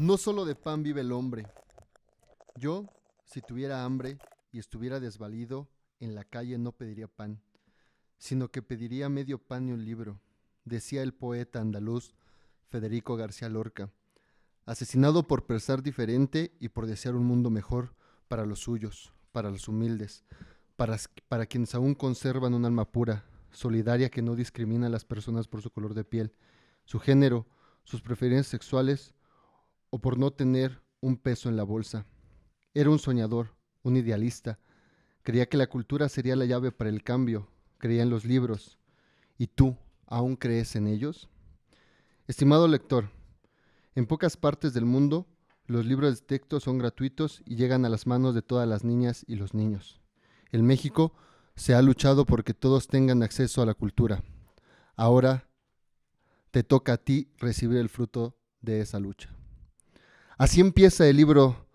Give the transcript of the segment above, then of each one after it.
No solo de pan vive el hombre. Yo, si tuviera hambre y estuviera desvalido, en la calle no pediría pan, sino que pediría medio pan y un libro, decía el poeta andaluz Federico García Lorca, asesinado por pensar diferente y por desear un mundo mejor para los suyos, para los humildes, para quienes aún conservan un alma pura, solidaria, que no discrimina a las personas por su color de piel, su género, sus preferencias sexuales o por no tener un peso en la bolsa. Era un soñador, un idealista. Creía que la cultura sería la llave para el cambio. Creía en los libros. ¿Y tú, aún crees en ellos? Estimado lector, en pocas partes del mundo, los libros de texto son gratuitos y llegan a las manos de todas las niñas y los niños. En México se ha luchado porque todos tengan acceso a la cultura. Ahora te toca a ti recibir el fruto de esa lucha. Así empieza el libro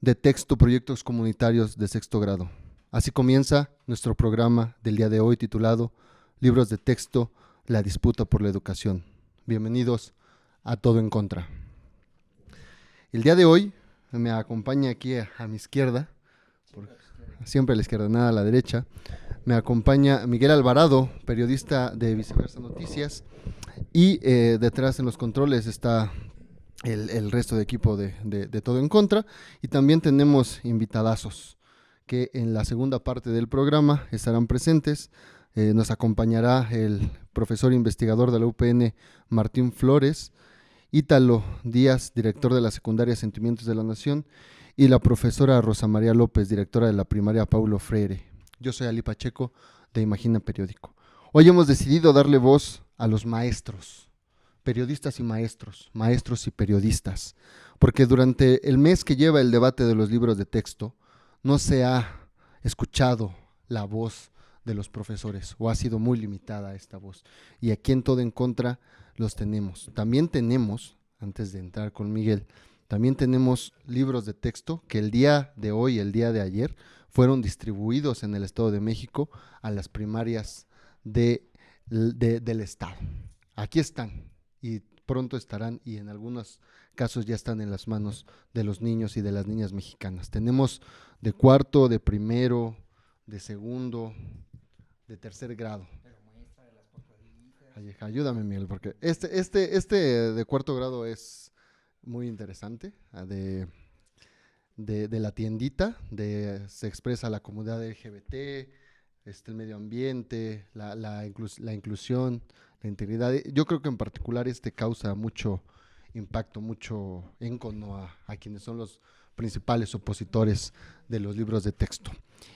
de texto Proyectos Comunitarios de Sexto Grado. Así comienza nuestro programa del día de hoy titulado Libros de Texto, la disputa por la educación. Bienvenidos a Todo en Contra. El día de hoy me acompaña aquí a mi izquierda, siempre a la izquierda, nada a la derecha, me acompaña Miguel Alvarado, periodista de Viceversa Noticias, y detrás en los controles está el resto de equipo de Todo en Contra, y también tenemos invitadazos que en la segunda parte del programa estarán presentes. Nos acompañará el profesor investigador de la UPN Martín Flores, Ítalo Díaz, director de la secundaria Sentimientos de la Nación, y la profesora Rosa María López, directora de la primaria Paulo Freire. Yo soy Ali Pacheco, de Imagina Periódico. Hoy hemos decidido darle voz a los maestros, periodistas y maestros, maestros y periodistas, porque durante el mes que lleva el debate de los libros de texto, no se ha escuchado la voz de los profesores, o ha sido muy limitada esta voz. Y aquí en Todo en Contra los tenemos. También tenemos, antes de entrar con Miguel, también tenemos libros de texto que el día de hoy, el día de ayer, fueron distribuidos en el Estado de México a las primarias del Estado. Aquí están y pronto estarán, y en algunos casos ya están en las manos de los niños y de las niñas mexicanas. Tenemos de cuarto, de primero, de segundo, de tercer grado. Ay, ayúdame, Miguel, porque este de cuarto grado es muy interesante, de la tiendita, se expresa la comunidad LGBT, el medio ambiente, la inclusión, la integridad. Yo creo que en particular causa mucho impacto, mucho encono a quienes son los principales opositores de los libros de texto.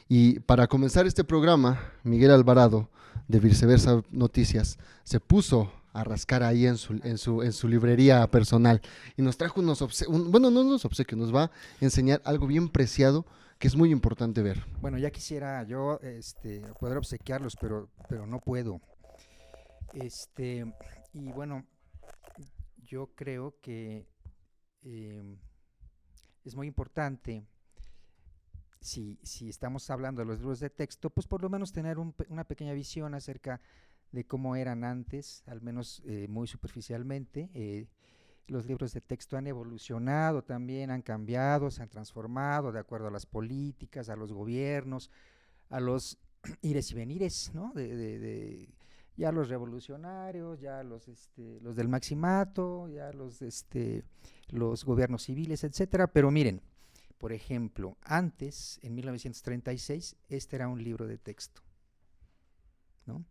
Y para comenzar este programa, Miguel Alvarado, de Viceversa Noticias, se puso a rascar ahí en su librería personal y nos trajo no unos obsequios, nos va a enseñar algo bien preciado que es muy importante ver. Bueno, ya quisiera yo poder obsequiarlos, pero no puedo. Y bueno, yo creo que es muy importante, si estamos hablando de los libros de texto, pues por lo menos tener una pequeña visión acerca de cómo eran antes, al menos muy superficialmente. Los libros de texto han evolucionado también, han cambiado, se han transformado de acuerdo a las políticas, a los gobiernos, a los ires y venires, ¿no? Ya los revolucionarios, ya los del maximato, ya los gobiernos civiles, etcétera. Pero miren, por ejemplo, antes, en 1936, este era un libro de texto, ¿no?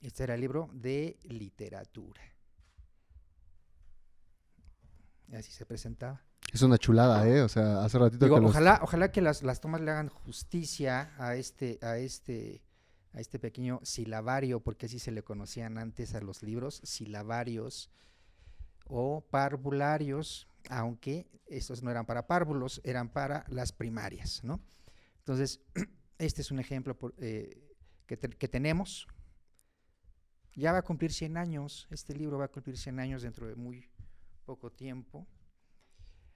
Este era el libro de literatura. Y así se presentaba. Es una chulada, o sea, hace ratito Digo, que ojalá que las tomas le hagan justicia a este pequeño silabario, porque así se le conocían antes a los libros, silabarios o parvularios, aunque estos no eran para párvulos, eran para las primarias, ¿no? Entonces, este es un ejemplo que tenemos. Ya va a cumplir 100 años, este libro va a cumplir 100 años dentro de muy poco tiempo.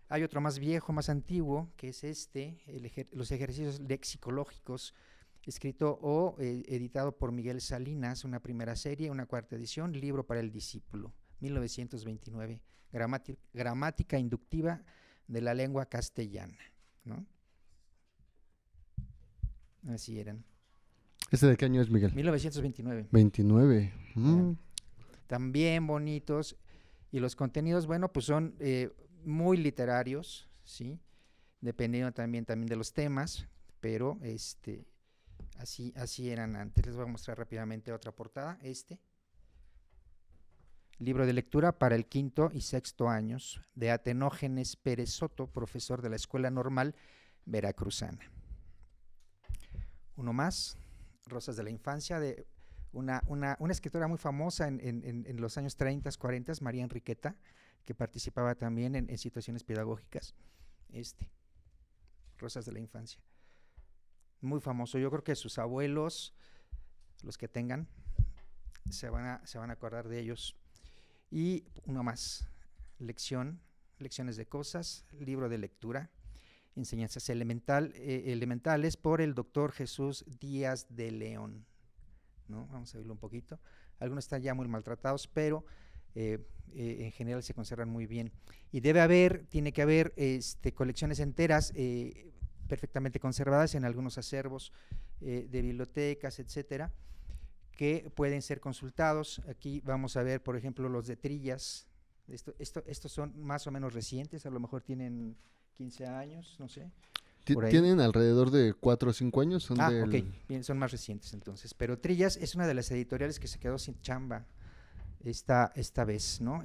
Hay otro más viejo, más antiguo, que es los ejercicios lexicológicos, escrito o editado por Miguel Salinas, una primera serie, una cuarta edición, libro para el discípulo, 1929, gramática inductiva de la lengua castellana, ¿no? Así eran. ¿Ese de qué año es, Miguel? 1929. 29. También bonitos. Y los contenidos, bueno, pues son muy literarios, ¿sí? Dependiendo también de los temas, pero así eran antes. Les voy a mostrar rápidamente otra portada. Libro de lectura para el 5º y 6º años, de Atenógenes Pérez Soto, profesor de la Escuela Normal Veracruzana. Uno más, Rosas de la Infancia, de una escritora muy famosa en los años 30, 40, María Enriqueta, que participaba también en situaciones pedagógicas. Rosas de la Infancia. Muy famoso. Yo creo que sus abuelos, los que tengan, se van a acordar de ellos. Y uno más, Lecciones de Cosas, libro de lectura, enseñanzas elementales por el doctor Jesús Díaz de León, ¿no? Vamos a verlo un poquito. Algunos están ya muy maltratados, pero en general se conservan muy bien. Y tiene que haber colecciones enteras perfectamente conservadas en algunos acervos de bibliotecas, etcétera, que pueden ser consultados. Aquí vamos a ver, por ejemplo, los de Trillas. Estos son más o menos recientes, a lo mejor tienen 15 años, no sé. Tienen alrededor de 4 o 5 años. Son ok, bien, son más recientes entonces. Pero Trillas es una de las editoriales que se quedó sin chamba esta vez, ¿no?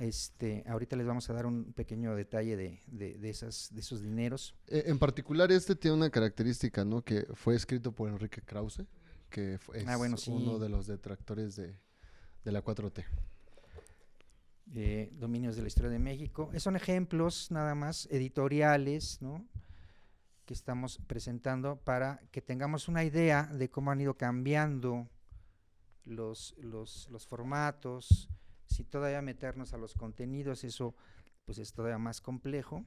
Ahorita les vamos a dar un pequeño detalle de esos dineros. En particular tiene una característica, ¿no? Que fue escrito por Enrique Krause, que es sí. uno de los detractores de la 4T. Dominios de la Historia de México. Son ejemplos nada más editoriales, ¿no?, que estamos presentando para que tengamos una idea de cómo han ido cambiando los formatos. Si todavía meternos a los contenidos, eso pues es todavía más complejo.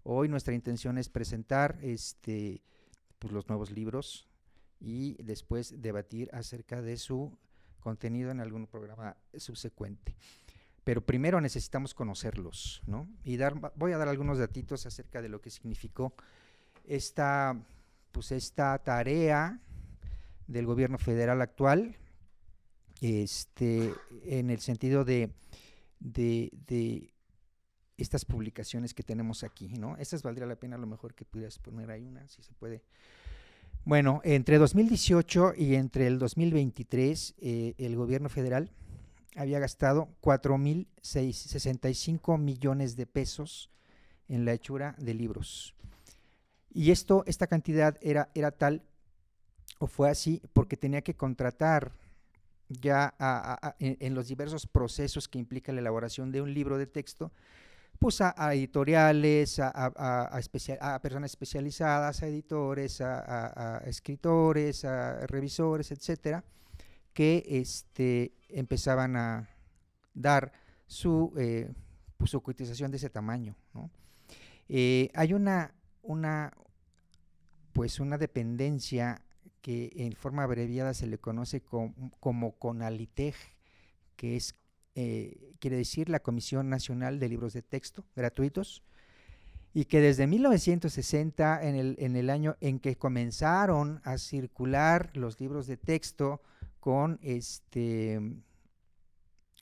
Hoy nuestra intención es presentar pues los nuevos libros y después debatir acerca de su contenido en algún programa subsecuente. Pero primero necesitamos conocerlos, ¿no? Y voy a dar algunos datitos acerca de lo que significó esta tarea del gobierno federal actual, en el sentido de estas publicaciones que tenemos aquí, ¿no? Estas valdría la pena a lo mejor que pudieras poner ahí una, si se puede. Bueno, entre 2018 y entre el 2023, el gobierno federal había gastado 4,065 millones de pesos en la hechura de libros. Y esta cantidad era tal, o fue así, porque tenía que contratar ya en los diversos procesos que implica la elaboración de un libro de texto, pues a editoriales, a personas especializadas, a editores, a escritores, a revisores, etcétera, que empezaban a dar su cotización de ese tamaño, ¿no? Hay una dependencia que en forma abreviada se le conoce como CONALITEG, que quiere decir la Comisión Nacional de Libros de Texto Gratuitos, y que desde 1960, en el año en que comenzaron a circular los libros de texto con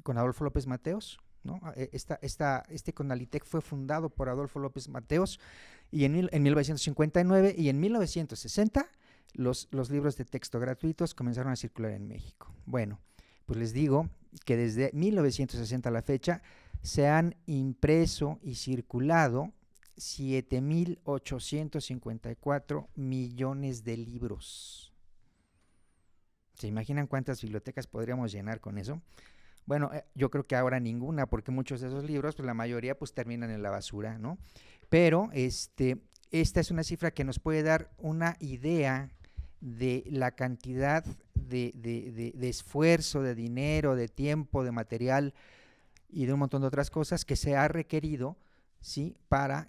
Adolfo López Mateos, ¿no? Este CONALITEG fue fundado por Adolfo López Mateos, y en 1959 y en 1960 los libros de texto gratuitos comenzaron a circular en México. Bueno, pues les digo que desde 1960 a la fecha se han impreso y circulado 7,854 millones de libros. ¿Se imaginan cuántas bibliotecas podríamos llenar con eso? Bueno, yo creo que ahora ninguna, porque muchos de esos libros, pues la mayoría pues terminan en la basura, ¿no? Pero esta es una cifra que nos puede dar una idea de la cantidad de esfuerzo, de dinero, de tiempo, de material y de un montón de otras cosas que se ha requerido, ¿sí?, para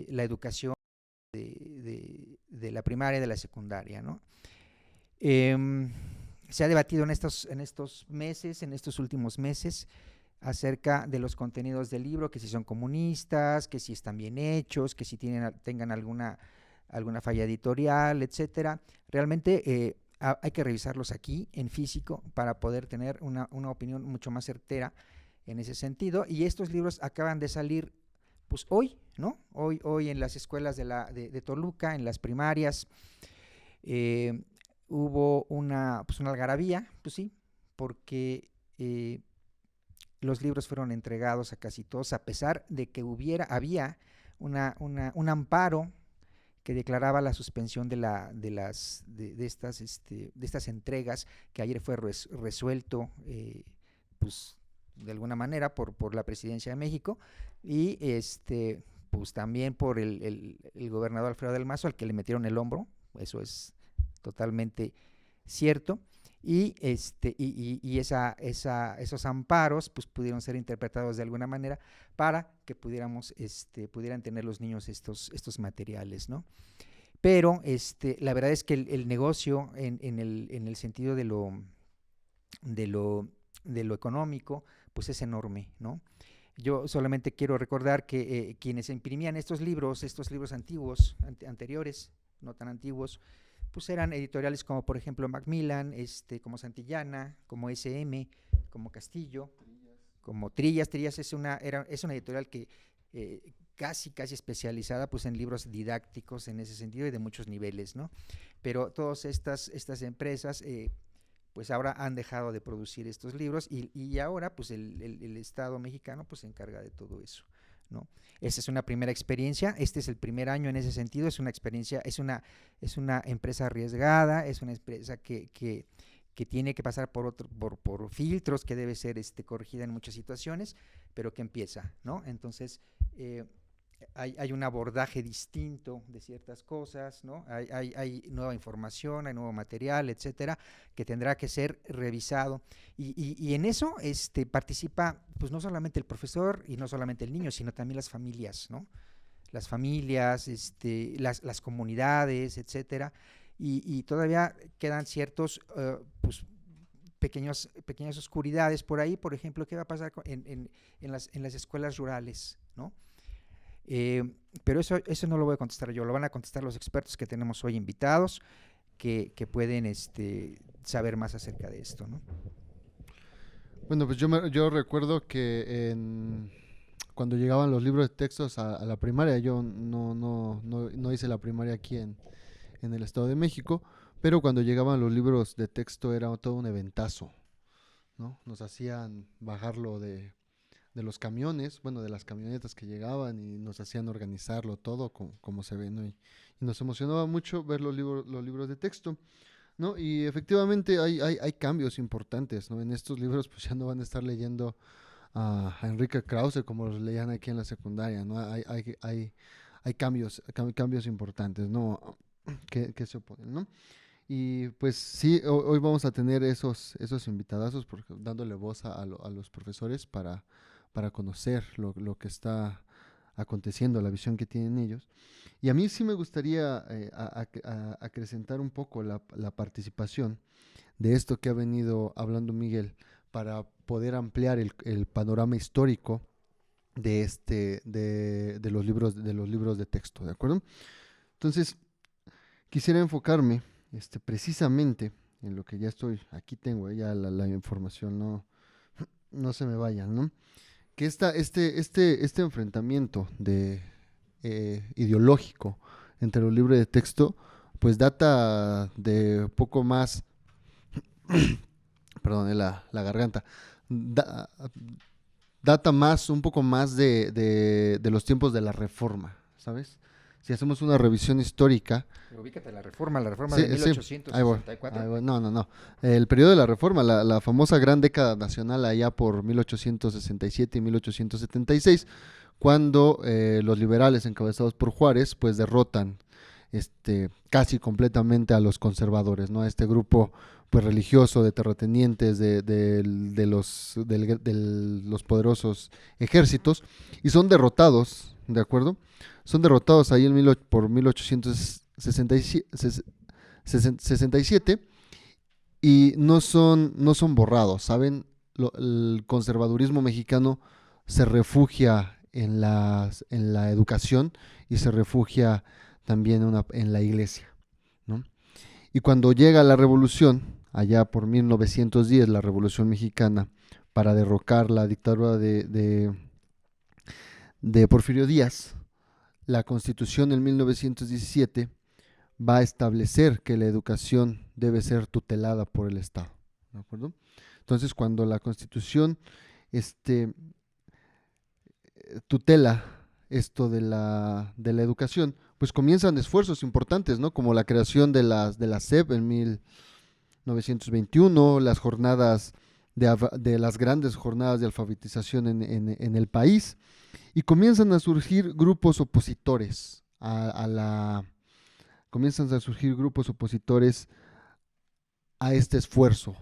la educación de la primaria y de la secundaria, ¿no? Se ha debatido en estos últimos meses, acerca de los contenidos del libro, que si son comunistas, que si están bien hechos, que si tengan alguna falla editorial, etcétera. Realmente hay que revisarlos aquí en físico para poder tener una opinión mucho más certera en ese sentido. Y estos libros acaban de salir pues hoy, ¿no? Hoy en las escuelas de Toluca, en las primarias, hubo una algarabía, pues sí, porque los libros fueron entregados a casi todos, a pesar de que había un amparo que declaraba la suspensión de estas entregas, que ayer fue resuelto, pues de alguna manera por la Presidencia de México, y pues también por el gobernador Alfredo del Mazo, al que le metieron el hombro. Eso es totalmente cierto. Y esos amparos pues pudieron ser interpretados de alguna manera para que pudieran tener los niños estos materiales, ¿no? Pero la verdad es que el negocio en el sentido de lo económico pues es enorme, ¿no? Yo solamente quiero recordar que quienes imprimían estos libros antiguos, anteriores, no tan antiguos, pues eran editoriales como por ejemplo Macmillan, como Santillana, como SM, como Castillo, como Trillas. Trillas es una editorial que casi especializada pues en libros didácticos en ese sentido y de muchos niveles, ¿no? Pero todas estas empresas pues ahora han dejado de producir estos libros y ahora pues el Estado mexicano pues se encarga de todo eso, ¿no? Esta es una primera experiencia, este es el primer año en ese sentido, es una experiencia, es una empresa arriesgada, es una empresa que tiene que pasar por filtros, que debe ser corregida en muchas situaciones, pero que empieza, ¿no? Entonces hay un abordaje distinto de ciertas cosas, ¿no? Hay nueva información, hay nuevo material, etcétera, que tendrá que ser revisado. Y en eso participa, pues no solamente el profesor y no solamente el niño, sino también las familias, ¿no? Las familias, las comunidades, etcétera. Y todavía quedan ciertos, pues, pequeñas oscuridades por ahí. Por ejemplo, ¿qué va a pasar en las escuelas rurales, ¿no? Pero eso no lo voy a contestar yo, lo van a contestar los expertos que tenemos hoy invitados, que pueden saber más acerca de esto, ¿no? Bueno, pues yo recuerdo que cuando llegaban los libros de textos a la primaria, yo no hice la primaria aquí en el Estado de México, pero cuando llegaban los libros de texto era todo un eventazo, ¿no? Nos hacían bajarlo de los camiones, bueno, de las camionetas que llegaban y nos hacían organizarlo todo como se ve, ¿no? Y nos emocionaba mucho ver los libros de texto, ¿no? Y efectivamente hay cambios importantes, ¿no? En estos libros pues ya no van a estar leyendo a Enrique Krause como los leían aquí en la secundaria, ¿no? Hay cambios importantes, ¿no? Que se oponen, ¿no? Y pues sí, hoy vamos a tener esos invitadazos dándole voz a los profesores para conocer lo que está aconteciendo, la visión que tienen ellos. Y a mí sí me gustaría acrecentar un poco la participación de esto que ha venido hablando Miguel, para poder ampliar el panorama histórico de los libros de texto, ¿de acuerdo? Entonces, quisiera enfocarme precisamente en lo que ya aquí tengo ya la información, no se me vayan, ¿no? Que este enfrentamiento ideológico entre los libros de texto pues data de poco más perdón, la garganta, data un poco más de los tiempos de la Reforma, ¿sabes? Si hacemos una revisión histórica. Pero ubícate, la reforma sí, de 1864. Ahí voy. No. El periodo de la Reforma, la famosa gran década nacional allá por 1867 y 1876, cuando los liberales encabezados por Juárez, pues derrotan casi completamente a los conservadores, ¿no? A este grupo pues religioso de terratenientes de los poderosos ejércitos, y son derrotados, ¿de acuerdo? Son derrotados ahí por 1867 y no son borrados, ¿saben? el conservadurismo mexicano se refugia en la educación y se refugia también en la iglesia, ¿no? Y cuando llega la revolución, allá por 1910, la Revolución Mexicana, para derrocar la dictadura de Porfirio Díaz, la Constitución en 1917 va a establecer que la educación debe ser tutelada por el Estado, ¿de acuerdo? Entonces, cuando la Constitución tutela esto de la educación, pues comienzan esfuerzos importantes, ¿no? Como la creación de la SEP en 1921, las jornadas de las grandes jornadas de alfabetización en el país, y comienzan a surgir grupos opositores a este esfuerzo,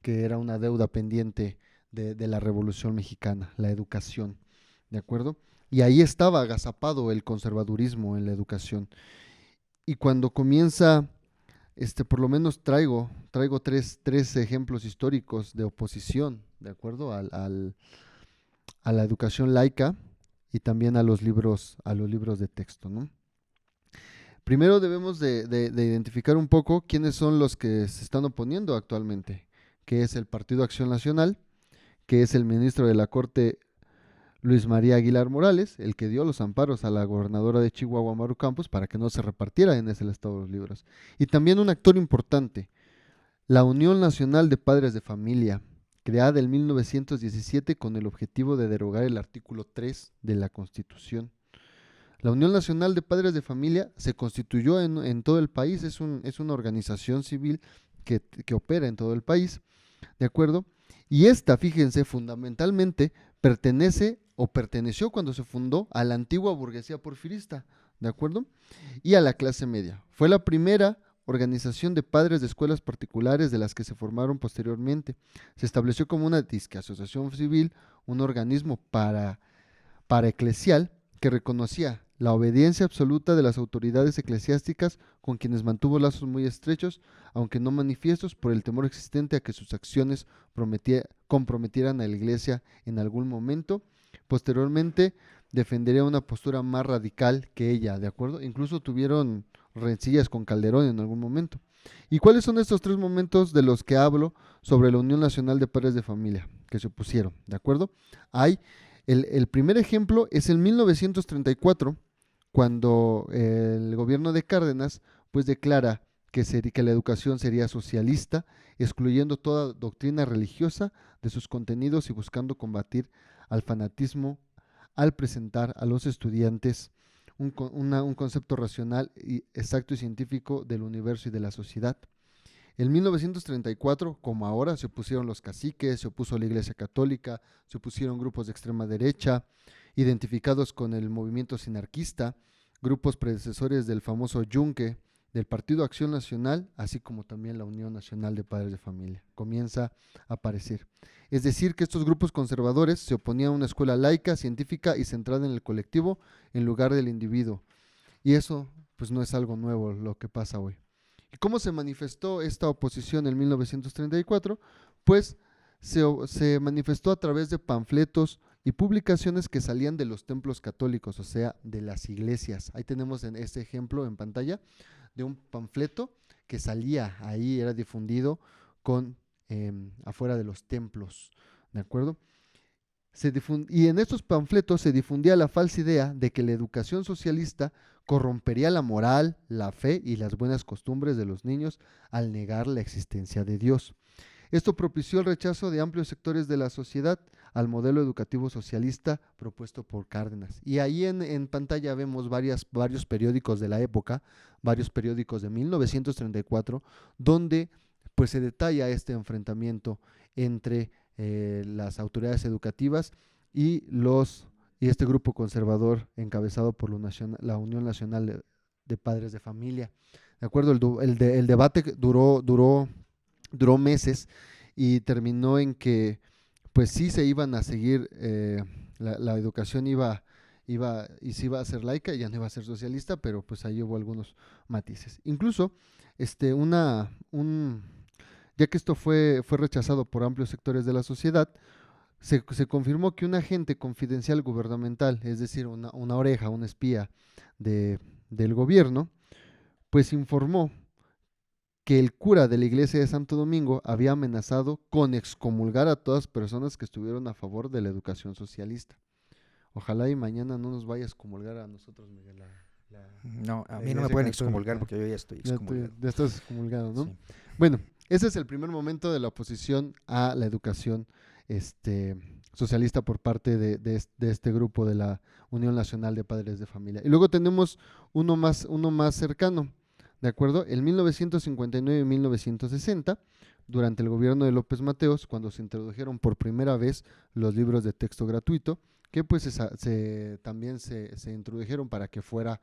que era una deuda pendiente de la Revolución Mexicana, la educación, ¿de acuerdo? Y ahí estaba agazapado el conservadurismo en la educación. Y cuando comienza, por lo menos traigo tres ejemplos históricos de oposición, ¿de acuerdo? A la educación laica y también a los libros de texto, ¿no? Primero debemos de identificar un poco quiénes son los que se están oponiendo actualmente, que es el Partido Acción Nacional, que es el ministro de la Corte Luis María Aguilar Morales, el que dio los amparos a la gobernadora de Chihuahua, Maru Campos, para que no se repartiera en ese estado de los libros. Y también un actor importante, la Unión Nacional de Padres de Familia, creada en 1917 con el objetivo de derogar el artículo 3 de la Constitución. La Unión Nacional de Padres de Familia se constituyó en todo el país, es una organización civil que opera en todo el país, ¿de acuerdo? Y esta, fíjense, fundamentalmente perteneció cuando se fundó a la antigua burguesía porfirista, ¿de acuerdo? Y a la clase media. Fue la primera organización de padres de escuelas particulares de las que se formaron posteriormente. Se estableció como una asociación civil, un organismo paraeclesial que reconocía la obediencia absoluta de las autoridades eclesiásticas, con quienes mantuvo lazos muy estrechos, aunque no manifiestos, por el temor existente a que sus acciones comprometieran a la Iglesia en algún momento. Posteriormente defendería una postura más radical que ella, ¿de acuerdo? Incluso tuvieron rencillas con Calderón en algún momento. ¿Y cuáles son estos tres momentos de los que hablo sobre la Unión Nacional de Padres de Familia que se opusieron? ¿De acuerdo? El primer ejemplo es en 1934, cuando el gobierno de Cárdenas pues declara que la educación sería socialista, excluyendo toda doctrina religiosa de sus contenidos y buscando combatir al fanatismo al presentar a los estudiantes un concepto racional, exacto y científico del universo y de la sociedad. En 1934, como ahora, se opusieron los caciques, se opuso la Iglesia Católica, se opusieron grupos de extrema derecha, identificados con el movimiento sinarquista, grupos predecesores del famoso Yunque, del Partido Acción Nacional, así como también la Unión Nacional de Padres de Familia. Comienza a aparecer. Es decir, que estos grupos conservadores se oponían a una escuela laica, científica y centrada en el colectivo en lugar del individuo. Y eso, pues, no es algo nuevo lo que pasa hoy. ¿Y cómo se manifestó esta oposición en 1934? Pues se manifestó a través de panfletos y publicaciones que salían de los templos católicos, o sea, de las iglesias. Ahí tenemos en este ejemplo en pantalla de un panfleto que salía ahí, era difundido afuera de los templos, ¿de acuerdo? Y en estos panfletos se difundía la falsa idea de que la educación socialista corrompería la moral, la fe y las buenas costumbres de los niños al negar la existencia de Dios. Esto propició el rechazo de amplios sectores de la sociedad al modelo educativo socialista propuesto por Cárdenas. Y ahí en pantalla vemos varios periódicos de la época, varios periódicos de 1934, donde pues se detalla este enfrentamiento entre las autoridades educativas y este grupo conservador encabezado por la Unión Nacional de Padres de Familia. ¿De acuerdo? El debate duró meses y terminó en que pues sí se iban a seguir, la educación y sí iba a ser laica, ya no iba a ser socialista, pero pues ahí hubo algunos matices. Incluso ya que esto fue rechazado por amplios sectores de la sociedad, se confirmó que un agente confidencial gubernamental, es decir, una oreja, un espía del gobierno, pues informó que el cura de la iglesia de Santo Domingo había amenazado con excomulgar a todas personas que estuvieron a favor de la educación socialista. Ojalá y mañana no nos vaya a excomulgar a nosotros, Miguel, No, a la mí no me iglesia pueden católica. excomulgar porque yo ya estoy Ya, excomulgado. ya estás excomulgado, ¿no? Sí. Bueno, ese es el primer momento de la oposición a la educación socialista por parte de este grupo de la Unión Nacional de Padres de Familia. Y luego tenemos uno más cercano, ¿de acuerdo? En 1959 y 1960, durante el gobierno de López Mateos, cuando se introdujeron por primera vez los libros de texto gratuito, que pues también se introdujeron para que fuera,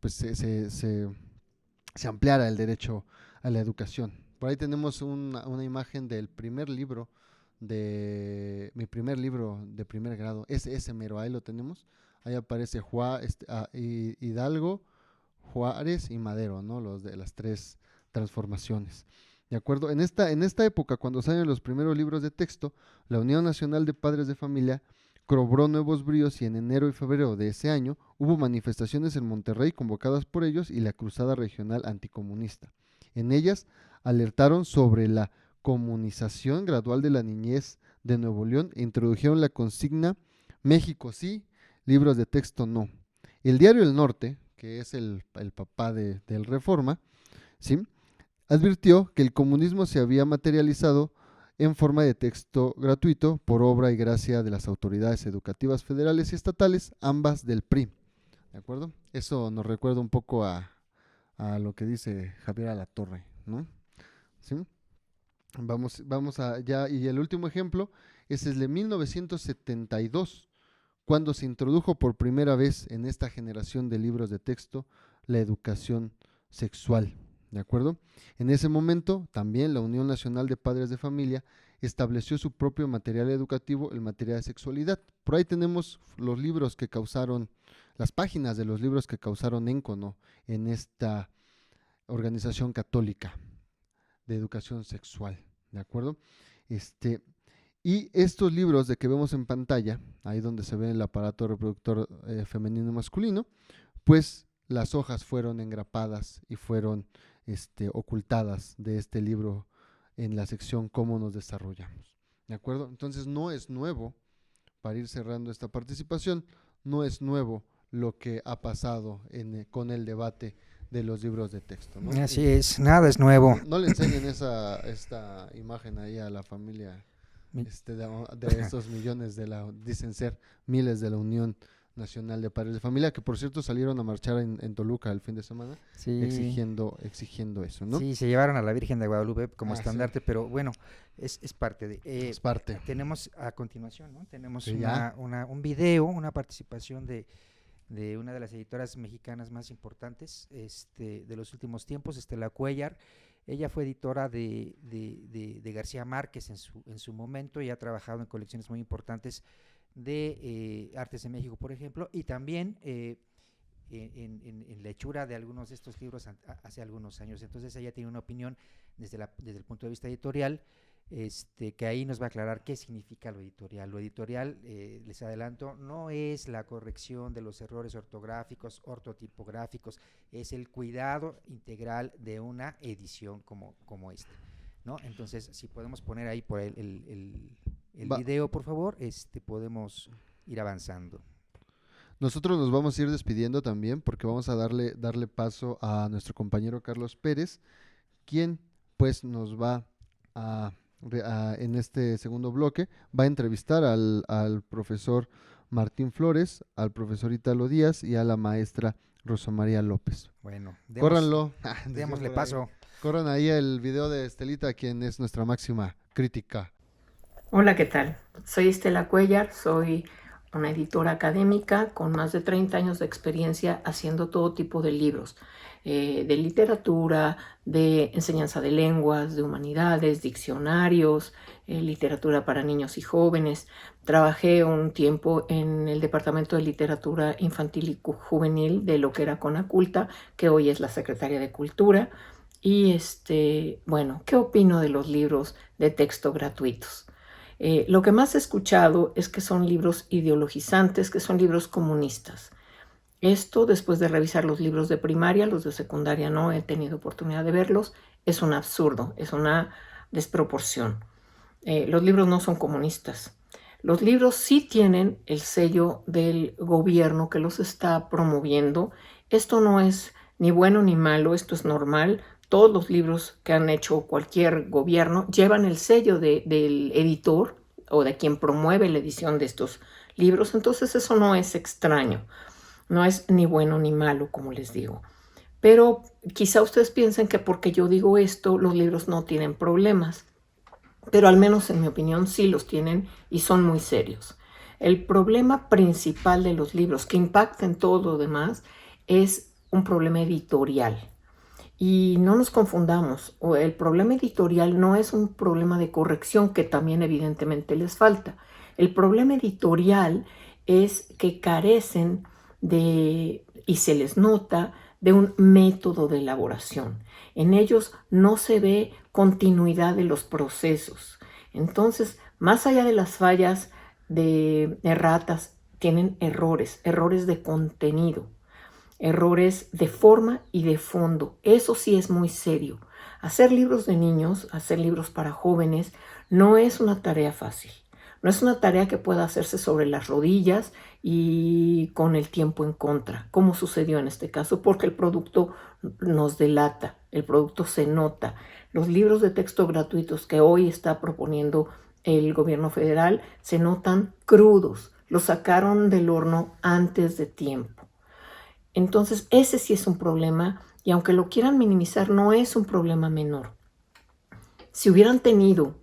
pues se ampliara el derecho a la educación. Por ahí tenemos una imagen del primer libro, mi primer libro de primer grado, ese mero, ahí lo tenemos. Ahí aparece Hidalgo, Juárez y Madero, ¿no? Los de las tres transformaciones. ¿De acuerdo? En esta época, cuando salen los primeros libros de texto, la Unión Nacional de Padres de Familia cobró nuevos bríos y en enero y febrero de ese año hubo manifestaciones en Monterrey convocadas por ellos y la Cruzada Regional Anticomunista. En ellas alertaron sobre la comunización gradual de la niñez de Nuevo León e introdujeron la consigna México sí, libros de texto no. El diario El Norte, que es el papá del Reforma, ¿sí?, advirtió que el comunismo se había materializado en forma de texto gratuito por obra y gracia de las autoridades educativas federales y estatales, ambas del PRI. ¿De acuerdo? Eso nos recuerda un poco a lo que dice Javier Alatorre, ¿no? ¿Sí? Vamos allá, y el último ejemplo es el de 1972, cuando se introdujo por primera vez en esta generación de libros de texto la educación sexual. ¿De acuerdo? En ese momento, también la Unión Nacional de Padres de Familia estableció su propio material educativo en materia de sexualidad. Por ahí tenemos los libros que causaron, las páginas de los libros que causaron éncono en esta organización católica de educación sexual. ¿De acuerdo? Y estos libros de que vemos en pantalla, ahí donde se ve el aparato reproductor femenino y masculino, pues las hojas fueron engrapadas y fueron ocultadas de este libro en la sección Cómo nos desarrollamos. ¿De acuerdo? Entonces no es nuevo, para ir cerrando esta participación, no es nuevo lo que ha pasado con el debate de los libros de texto, ¿no? Así es, nada es nuevo. No le enseñen esta imagen ahí a la familia de estos millones dicen ser miles de la Unión Nacional de Padres de Familia, que por cierto salieron a marchar en Toluca el fin de semana, Sí. exigiendo eso, ¿no? Sí, se llevaron a la Virgen de Guadalupe como sí. estandarte, pero bueno, es parte de... Es parte. Tenemos a continuación, ¿no? Tenemos Sí, un video, una participación de una de las editoras mexicanas más importantes de los últimos tiempos, Estela Cuéllar. Ella fue editora de García Márquez en su momento y ha trabajado en colecciones muy importantes de Artes de México, por ejemplo, y también en la hechura de algunos de estos libros hace algunos años. Entonces ella tiene una opinión desde el punto de vista editorial, que ahí nos va a aclarar qué significa lo editorial. Lo editorial, les adelanto, no es la corrección de los errores ortográficos, ortotipográficos, es el cuidado integral de una edición como esta, ¿no? Entonces, si podemos poner ahí por el video, por favor, podemos ir avanzando. Nosotros nos vamos a ir despidiendo también porque vamos a darle paso a nuestro compañero Carlos Pérez, quien pues nos va en este segundo bloque, va a entrevistar al profesor Martín Flores, al profesor Italo Díaz y a la maestra Rosa María López. Bueno, córranlo. Démosle paso. Corran ahí el video de Estelita, quien es nuestra máxima crítica. Hola, ¿qué tal? Soy Estela Cuéllar, soy una editora académica con más de 30 años de experiencia haciendo todo tipo de libros, de literatura, de enseñanza de lenguas, de humanidades, diccionarios, literatura para niños y jóvenes. Trabajé un tiempo en el Departamento de Literatura Infantil y Juvenil de lo que era Conaculta, que hoy es la Secretaría de Cultura. Y bueno, ¿qué opino de los libros de texto gratuitos? Lo que más he escuchado es que son libros ideologizantes, que son libros comunistas. Esto, después de revisar los libros de primaria, los de secundaria no he tenido oportunidad de verlos, es un absurdo, es una desproporción. Los libros no son comunistas. Los libros sí tienen el sello del gobierno que los está promoviendo. Esto no es ni bueno ni malo, esto es normal. Todos los libros que han hecho cualquier gobierno llevan el sello del editor o de quien promueve la edición de estos libros, entonces eso no es extraño, no es ni bueno ni malo, como les digo. Pero quizá ustedes piensen que porque yo digo esto, los libros no tienen problemas, pero al menos en mi opinión sí los tienen y son muy serios. El problema principal de los libros que impacta en todo lo demás es un problema editorial. Y no nos confundamos, el problema editorial no es un problema de corrección que también evidentemente les falta. El problema editorial es que carecen de, y se les nota, de un método de elaboración. En ellos no se ve continuidad de los procesos. Entonces, más allá de las fallas de erratas, tienen errores de contenido, errores de forma y de fondo. Eso sí es muy serio. Hacer libros de niños, hacer libros para jóvenes, no es una tarea fácil. No es una tarea que pueda hacerse sobre las rodillas y con el tiempo en contra, como sucedió en este caso, porque el producto nos delata, el producto se nota. Los libros de texto gratuitos que hoy está proponiendo el gobierno federal se notan crudos, los sacaron del horno antes de tiempo. Entonces, ese sí es un problema y aunque lo quieran minimizar, no es un problema menor. Si hubieran tenido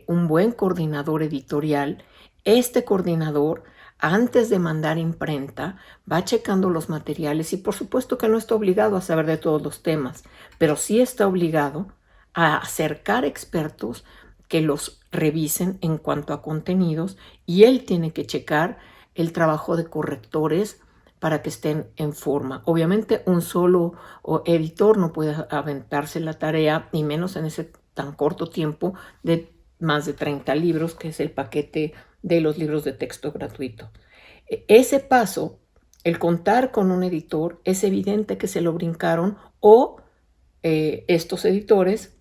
un buen coordinador editorial, este coordinador, antes de mandar imprenta, va checando los materiales y por supuesto que no está obligado a saber de todos los temas, pero sí está obligado a acercar expertos que los revisen en cuanto a contenidos y él tiene que checar el trabajo de correctores para que estén en forma. Obviamente un solo editor no puede aventarse la tarea, ni menos en ese tan corto tiempo de más de 30 libros, que es el paquete de los libros de texto gratuito. Ese paso, el contar con un editor, es evidente que se lo brincaron o estos editores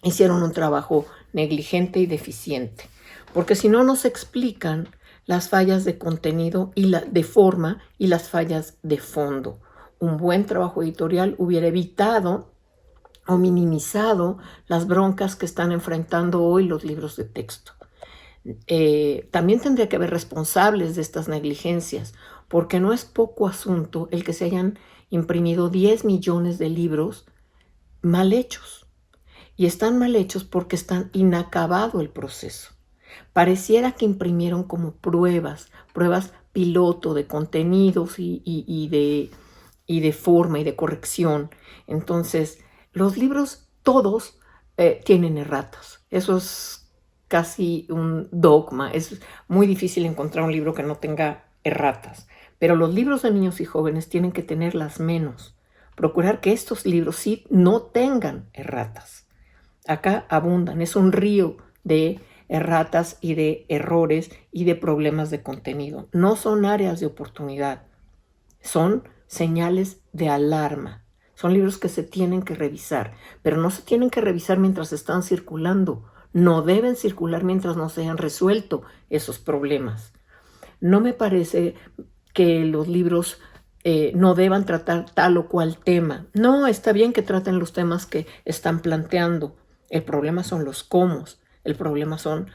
hicieron un trabajo negligente y deficiente, porque si no nos explican las fallas de contenido y de forma y las fallas de fondo. Un buen trabajo editorial hubiera evitado o minimizado las broncas que están enfrentando hoy los libros de texto. También tendría que haber responsables de estas negligencias, porque no es poco asunto el que se hayan imprimido 10 millones de libros mal hechos. Y están mal hechos porque están inacabado el proceso. Pareciera que imprimieron como pruebas piloto de contenidos y de forma y de corrección. Entonces, los libros todos tienen erratas. Eso es casi un dogma. Es muy difícil encontrar un libro que no tenga erratas. Pero los libros de niños y jóvenes tienen que tenerlas menos. Procurar que estos libros sí no tengan erratas. Acá abundan, es un río de erratas y de errores y de problemas de contenido. No son áreas de oportunidad, son señales de alarma. Son libros que se tienen que revisar, pero no se tienen que revisar mientras están circulando. No deben circular mientras no se hayan resuelto esos problemas. No me parece que los libros no deban tratar tal o cual tema. No, está bien que traten los temas que están planteando. El problema son los cómo, el problema son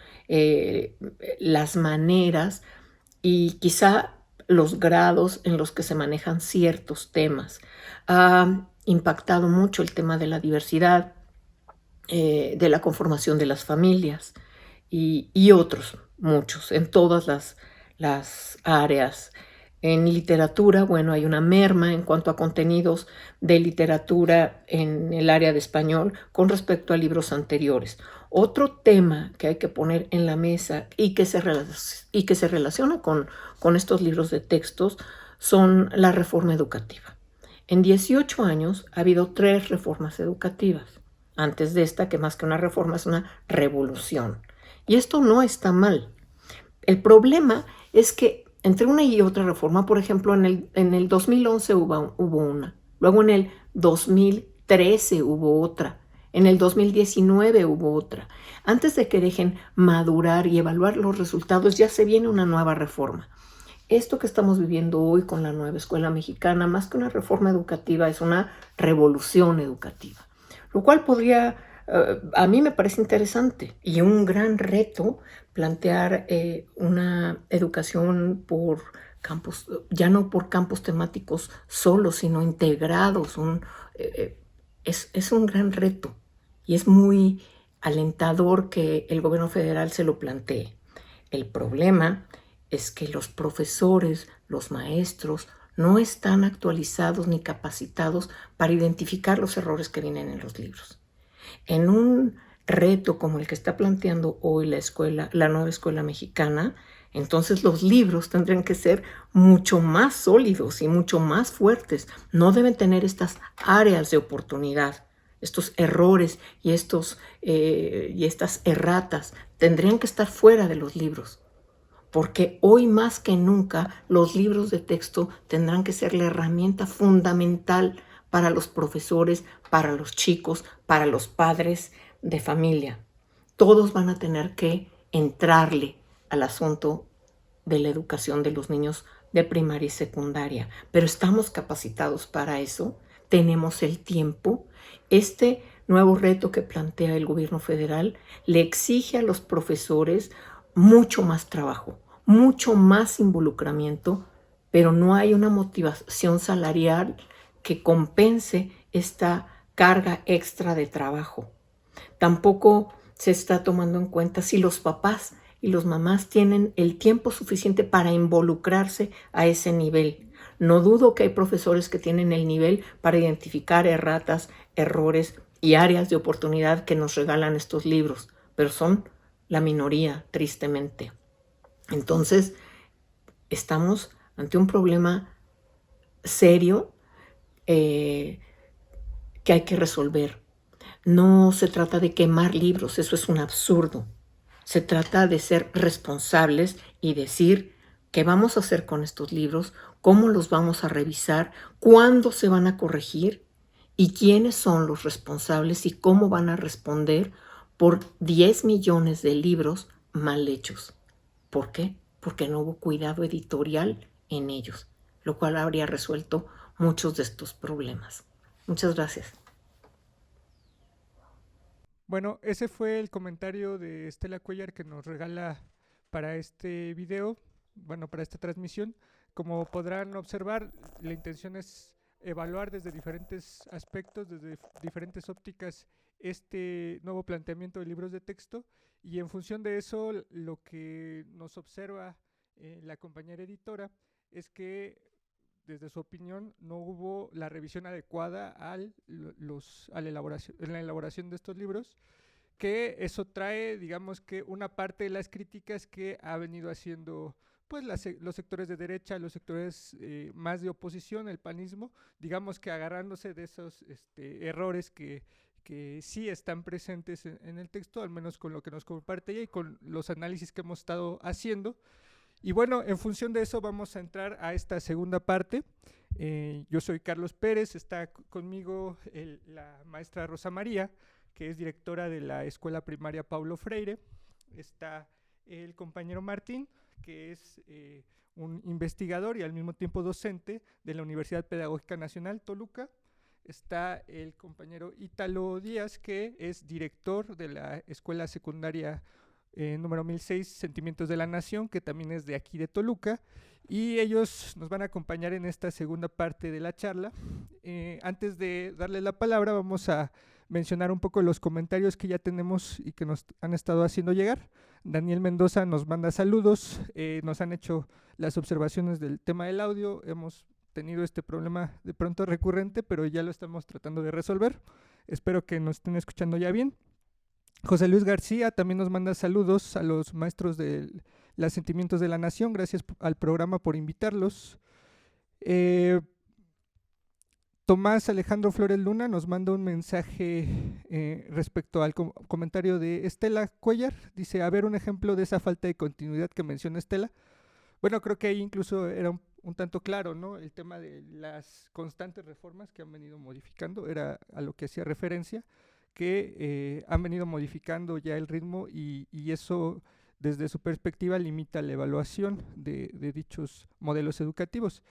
las maneras y quizá los grados en los que se manejan ciertos temas. Ha impactado mucho el tema de la diversidad, de la conformación de las familias y otros, muchos, en todas las áreas. En literatura, bueno, hay una merma en cuanto a contenidos de literatura en el área de español con respecto a libros anteriores. Otro tema que hay que poner en la mesa y que se relaciona con estos libros de textos son la reforma educativa. En 18 años ha habido 3 reformas educativas. Antes de esta, que más que una reforma es una revolución. Y esto no está mal. El problema es que entre una y otra reforma, por ejemplo, en el 2011 hubo una, luego en el 2013 hubo otra, en el 2019 hubo otra. Antes de que dejen madurar y evaluar los resultados, ya se viene una nueva reforma. Esto que estamos viviendo hoy con la nueva escuela mexicana, más que una reforma educativa, es una revolución educativa, lo cual podría, a mí me parece interesante y un gran reto plantear una educación por campos, ya no por campos temáticos solos, sino integrados. Es un gran reto y es muy alentador que el gobierno federal se lo plantee. El problema es que los profesores, los maestros, no están actualizados ni capacitados para identificar los errores que vienen en los libros. En un reto como el que está planteando hoy la nueva escuela mexicana, entonces los libros tendrían que ser mucho más sólidos y mucho más fuertes. No deben tener estas áreas de oportunidad, estos errores y estas erratas. Tendrían que estar fuera de los libros, porque hoy más que nunca los libros de texto tendrán que ser la herramienta fundamental para los profesores, para los chicos, para los padres de familia. Todos van a tener que entrarle al asunto de la educación de los niños de primaria y secundaria, pero ¿estamos capacitados para eso? ¿Tenemos el tiempo? Este nuevo reto que plantea el gobierno federal le exige a los profesores mucho más trabajo, mucho más involucramiento, pero no hay una motivación salarial que compense esta carga extra de trabajo. Tampoco se está tomando en cuenta si los papás y los mamás tienen el tiempo suficiente para involucrarse a ese nivel. No dudo que hay profesores que tienen el nivel para identificar erratas, errores y áreas de oportunidad que nos regalan estos libros, pero son la minoría, tristemente. Entonces, estamos ante un problema serio que hay que resolver. No se trata de quemar libros, eso es un absurdo. Se trata de ser responsables y decir qué vamos a hacer con estos libros, cómo los vamos a revisar, cuándo se van a corregir y quiénes son los responsables y cómo van a responder por 10 millones de libros mal hechos. ¿Por qué? Porque no hubo cuidado editorial en ellos, lo cual habría resuelto muchos de estos problemas. Muchas gracias. Bueno, ese fue el comentario de Estela Cuellar que nos regala para este video, bueno, para esta transmisión. Como podrán observar, la intención es evaluar desde diferentes aspectos, desde diferentes ópticas, este nuevo planteamiento de libros de texto, y en función de eso, lo que nos observa la compañera editora es que, desde su opinión, no hubo la revisión adecuada en la elaboración de estos libros, que eso trae, digamos, que una parte de las críticas que ha venido haciendo pues los sectores de derecha, los sectores más de oposición, el panismo, digamos que agarrándose de esos errores que sí están presentes en el texto, al menos con lo que nos comparte ella y con los análisis que hemos estado haciendo. Y bueno, en función de eso vamos a entrar a esta segunda parte. Yo soy Carlos Pérez, está conmigo la maestra Rosa María, que es directora de la Escuela Primaria Paulo Freire. Está el compañero Martín, que es un investigador y al mismo tiempo docente de la Universidad Pedagógica Nacional Toluca. Está el compañero Ítalo Díaz, que es director de la Escuela Secundaria número 1006, Sentimientos de la Nación, que también es de aquí de Toluca, y ellos nos van a acompañar en esta segunda parte de la charla. Antes de darle la palabra, vamos a mencionar un poco los comentarios que ya tenemos y que nos han estado haciendo llegar. Daniel Mendoza nos manda saludos, nos han hecho las observaciones del tema del audio, hemos tenido este problema de pronto recurrente, pero ya lo estamos tratando de resolver. Espero que nos estén escuchando ya bien. José Luis García también nos manda saludos a los maestros de los Sentimientos de la Nación, gracias al programa por invitarlos. Tomás Alejandro Flores Luna nos manda un mensaje respecto al comentario de Estela Cuellar. Dice, a ver un ejemplo de esa falta de continuidad que menciona Estela. Bueno, creo que ahí incluso era un tanto claro, ¿no? El tema de las constantes reformas que han venido modificando, era a lo que hacía referencia, que han venido modificando ya el ritmo y eso desde su perspectiva limita la evaluación de dichos modelos educativos.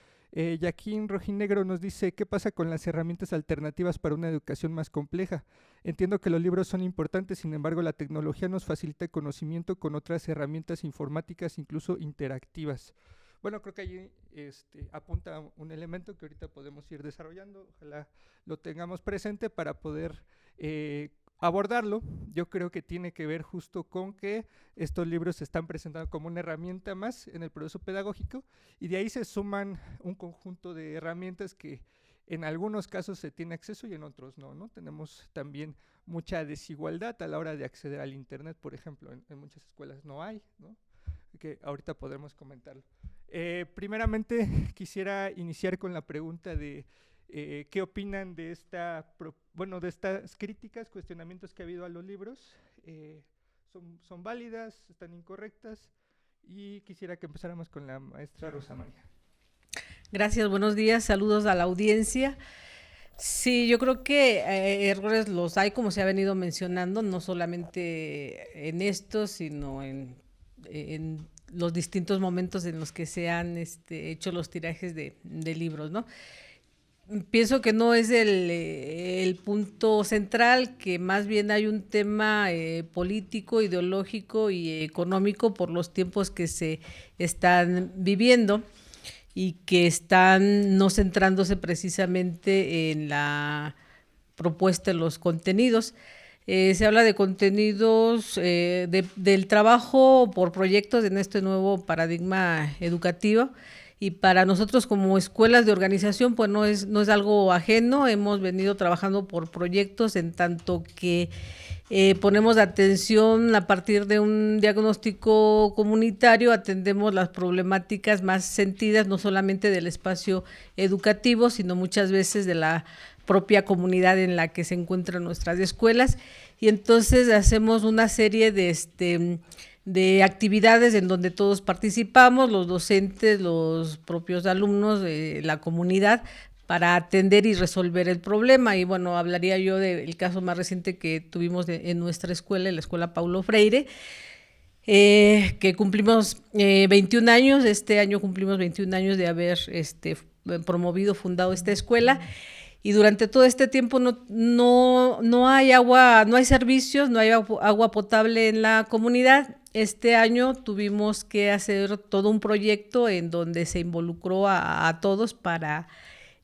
Joaquín Rojinegro nos dice, ¿qué pasa con las herramientas alternativas para una educación más compleja? Entiendo que los libros son importantes, sin embargo la tecnología nos facilita el conocimiento con otras herramientas informáticas, incluso interactivas. Bueno, creo que allí apunta un elemento que ahorita podemos ir desarrollando, ojalá lo tengamos presente para poder abordarlo. Yo creo que tiene que ver justo con que estos libros se están presentando como una herramienta más en el proceso pedagógico y de ahí se suman un conjunto de herramientas que en algunos casos se tiene acceso y en otros no, ¿no? Tenemos también mucha desigualdad a la hora de acceder al internet, por ejemplo, en muchas escuelas no hay, ¿no? Que ahorita podremos comentarlo. Primeramente quisiera iniciar con la pregunta de ¿qué opinan de de estas críticas, cuestionamientos que ha habido a los libros? ¿Son válidas? ¿Están incorrectas? Y quisiera que empezáramos con la maestra Rosa María. Gracias, buenos días, saludos a la audiencia. Sí, yo creo que errores los hay, como se ha venido mencionando, no solamente en esto, sino en los distintos momentos en los que se han hecho los tirajes de libros, ¿no? Pienso que no es el punto central, que más bien hay un tema político, ideológico y económico por los tiempos que se están viviendo y que están no centrándose precisamente en la propuesta de los contenidos. Se habla de contenidos, del trabajo por proyectos en este nuevo paradigma educativo. Y para nosotros como escuelas de organización, pues no es algo ajeno. Hemos venido trabajando por proyectos en tanto que ponemos atención a partir de un diagnóstico comunitario, atendemos las problemáticas más sentidas, no solamente del espacio educativo, sino muchas veces de la propia comunidad en la que se encuentran nuestras escuelas. Y entonces hacemos una serie de actividades en donde todos participamos, los docentes, los propios alumnos, la comunidad, para atender y resolver el problema. Y bueno, hablaría yo del caso más reciente que tuvimos en nuestra escuela, en la Escuela Paulo Freire, que cumplimos 21 años, este año cumplimos 21 años de haber promovido, fundado esta escuela. Y durante todo este tiempo no hay agua, no hay servicios, no hay agua potable en la comunidad. Este año tuvimos que hacer todo un proyecto en donde se involucró a todos para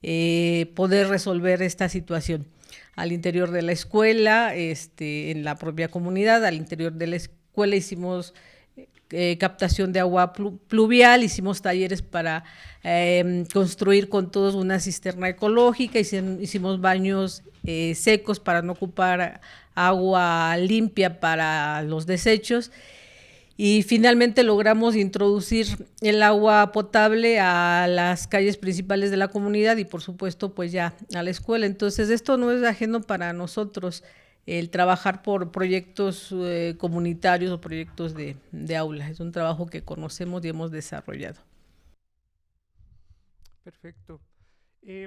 poder resolver esta situación. Al interior de la escuela, en la propia comunidad, al interior de la escuela hicimos captación de agua pluvial, hicimos talleres para construir con todos una cisterna ecológica, hicimos baños secos para no ocupar agua limpia para los desechos y finalmente logramos introducir el agua potable a las calles principales de la comunidad y por supuesto pues ya a la escuela. Entonces esto no es ajeno para nosotros, el trabajar por proyectos comunitarios o proyectos de aula. Es un trabajo que conocemos y hemos desarrollado. Perfecto.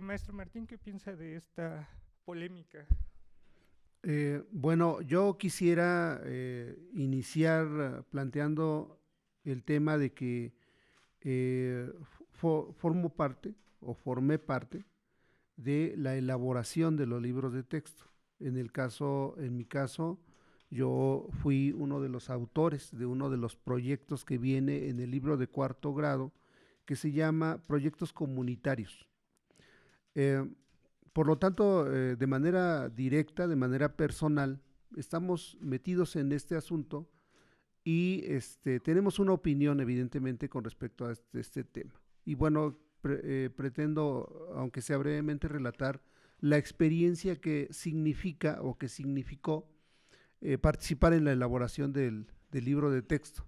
Maestro Martín, ¿qué piensa de esta polémica? Bueno, yo quisiera iniciar planteando el tema de que formé parte de la elaboración de los libros de texto. En mi caso, yo fui uno de los autores de uno de los proyectos que viene en el libro de 4º grado, que se llama Proyectos Comunitarios. Por lo tanto, de manera directa, de manera personal, estamos metidos en este asunto y tenemos una opinión, evidentemente, con respecto a este tema. Y bueno, pretendo, aunque sea brevemente, relatar la experiencia que significa o que significó participar en la elaboración del libro de texto